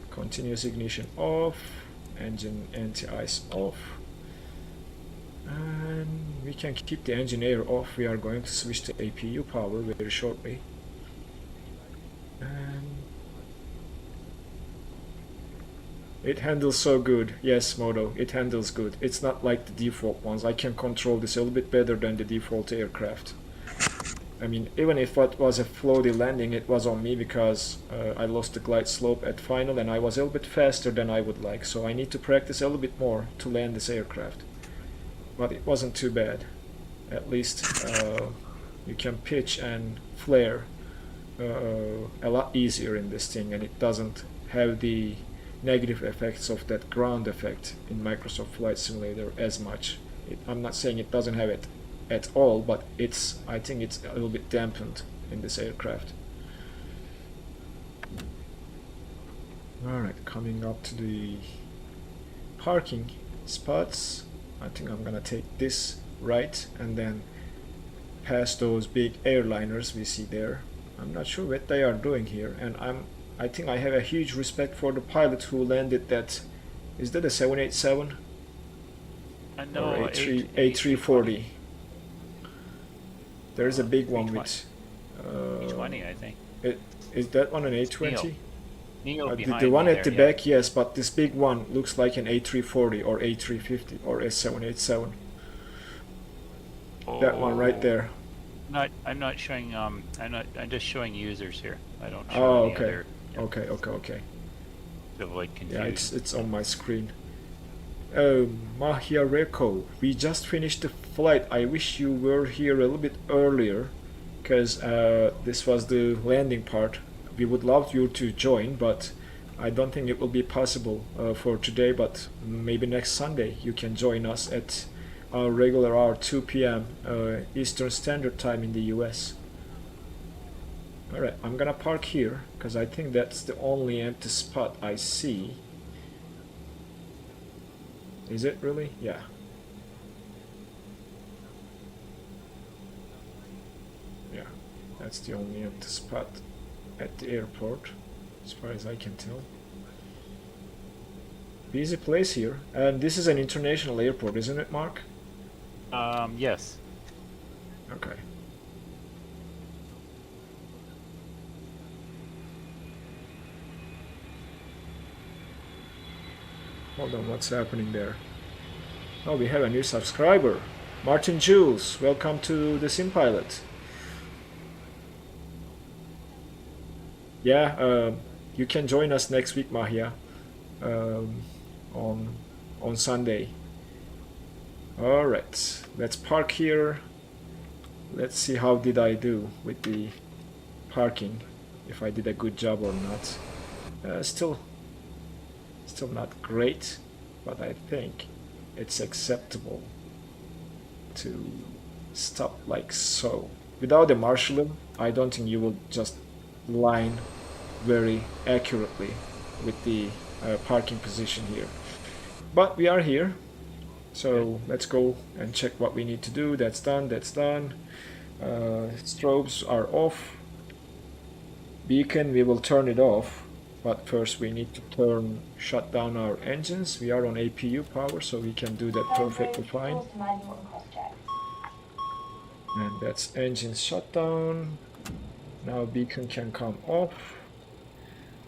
continuous ignition off, engine anti-ice off, and we can keep the engine air off. We are going to switch to APU power very shortly. And it handles so good. Yes, Modo, it handles good. It's not like the default ones. I can control this a little bit better than the default aircraft. I mean, even if it was a floaty landing, it was on me because I lost the glide slope at final and I was a little bit faster than I would like. So I need to practice a little bit more to land this aircraft. But it wasn't too bad. At least you can pitch and flare a lot easier in this thing, and it doesn't have the negative effects of that ground effect in Microsoft Flight Simulator as much. I'm not saying it doesn't have it at all, but I think it's a little bit dampened in this aircraft. Alright, coming up to the parking spots. I think I'm gonna take this right and then pass those big airliners we see there. I'm not sure what they are doing here, and I think I have a huge respect for the pilot who landed that. Is that a 787 No, or A340? There's a big one with A20, I think. is that one an A20? Neo The behind one me at the there, yeah. back, yes, but this big one looks like an A340 or A350 or a 787. That one right there. I'm not showing. I'm just showing users here. I don't show Oh, any okay. other. Okay. To avoid confusion. Yeah, it's on my screen. Mahia Reko, we just finished the flight. I wish you were here a little bit earlier, because this was the landing part. We would love you to join, but I don't think it will be possible for today, but maybe next Sunday you can join us at our regular hour, 2 p.m. Eastern Standard Time in the US. Alright, I'm gonna park here because I think that's the only empty spot I see. Is it really? Yeah. Yeah, that's the only empty spot at the airport, as far as I can tell. Busy place here, and this is an international airport, isn't it, Mark? Yes. Okay. Hold on, what's happening there? Oh, we have a new subscriber. Martin Jules, welcome to the Sim Pilot. Yeah, you can join us next week, Mahia, on Sunday. All right, let's park here. Let's see how did I do with the parking, if I did a good job or not. Still not great, but I think it's acceptable to stop like so. Without a marshalling, I don't think you will just line very accurately with the parking position here. But we are here, so let's go and check what we need to do. That's done, that's done. Strobes are off. Beacon, we will turn it off. But first we need to shut down our engines. We are on APU power, so we can do that perfectly fine. And that's engine shutdown. Now beacon can come off.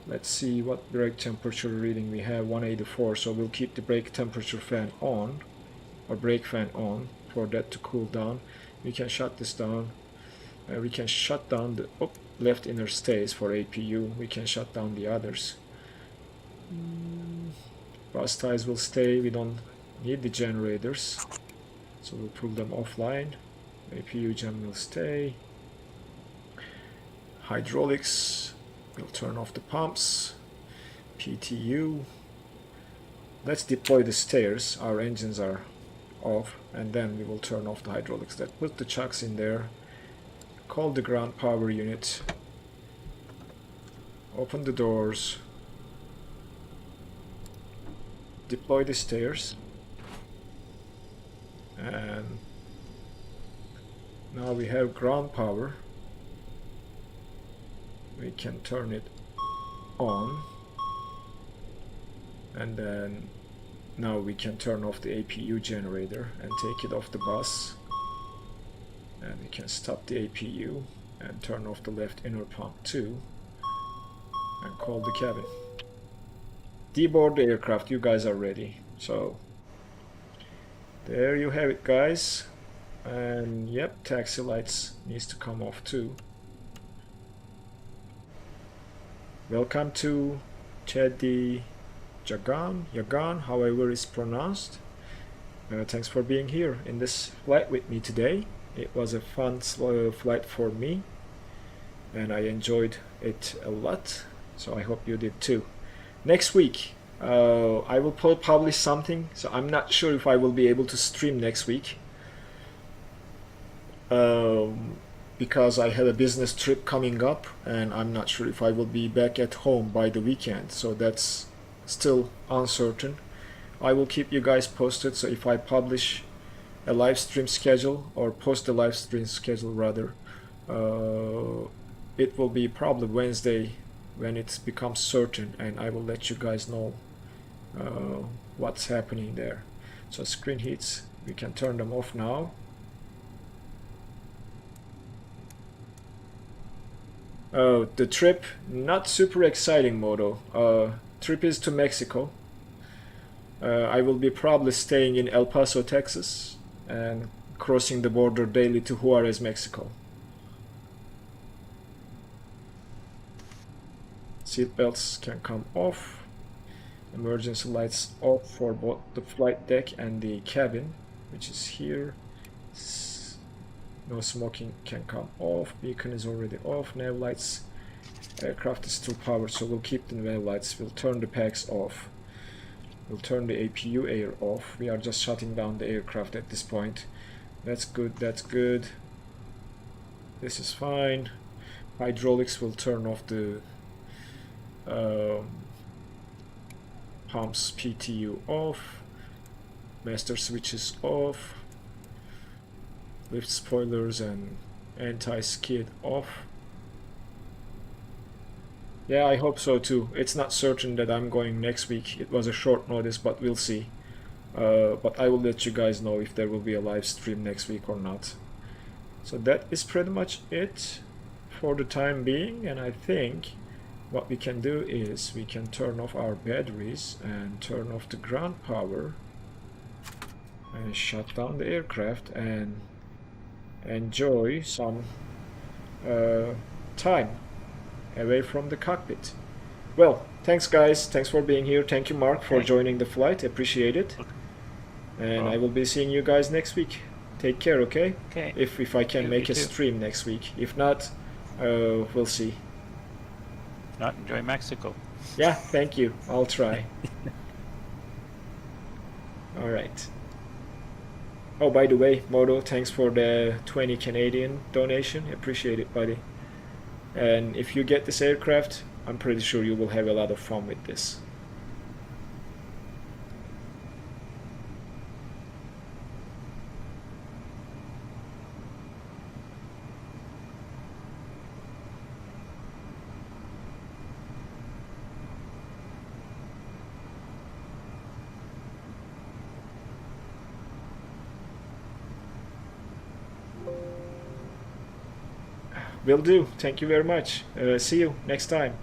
Let's see what brake temperature reading we have, 184. So we'll keep the brake temperature fan on, or brake fan on, for that to cool down. We can shut this down. We can shut down the left inner stays for APU. We can shut down the others. Bus ties will stay. We don't need the generators, so we'll pull them offline. APU gen will stay. Hydraulics, we'll turn off the pumps. PTU. Let's deploy the stairs. Our engines are off, and then we will turn off the hydraulics. Let's put the chucks in there. Call the ground power unit. Open the doors. Deploy the stairs. And now we have ground power. We can turn it on. And then now we can turn off the APU generator and take it off the bus. And we can stop the APU and turn off the left inner pump too, and call the cabin. Deboard the aircraft, you guys are ready. So there you have it, guys. And yep, taxi lights needs to come off too. Welcome to Cheddi, Jagan, however it's pronounced. Thanks for being here in this flight with me today. It was a fun flight for me, and I enjoyed it a lot, so I hope you did too. Next week, I will publish something, so I'm not sure if I will be able to stream next week, because I have a business trip coming up, and I'm not sure if I will be back at home by the weekend, so that's still uncertain. I will keep you guys posted. So if I publish a live stream schedule, or post a live stream schedule rather, it will be probably Wednesday when it becomes certain, and I will let you guys know what's happening there. So screen heats, we can turn them off now. The trip, not super exciting, Moto. Trip is to Mexico. I will be probably staying in El Paso, Texas, and crossing the border daily to Juarez, Mexico. Seat belts can come off. Emergency lights off for both the flight deck and the cabin, which is here. No smoking can come off. Beacon is already off. Nav lights. Aircraft is still powered, so we'll keep the nav lights. We'll turn the packs off. We'll turn the APU air off. We are just shutting down the aircraft at this point. That's good, that's good. This is fine. Hydraulics will turn off the pumps PTU off. Master switches off. Lift spoilers and anti-skid off. Yeah, I hope so too. It's not certain that I'm going next week. It was a short notice, but we'll see. But I will let you guys know if there will be a live stream next week or not. So that is pretty much it for the time being, and I think what we can do is we can turn off our batteries and turn off the ground power and shut down the aircraft and enjoy some time away from the cockpit. Well, thanks guys, thanks for being here. Thank you, Mark, for joining the flight. Appreciate it. And I will be seeing you guys next week. Take care, okay? Okay. If I can make a too. stream next week. If not, we'll see. Not enjoy Mexico. Yeah, thank you. I'll try. All right. Oh, by the way, Moto, thanks for the 20 Canadian donation. Appreciate it, buddy. And if you get this aircraft, I'm pretty sure you will have a lot of fun with this. Will do. Thank you very much. See you next time.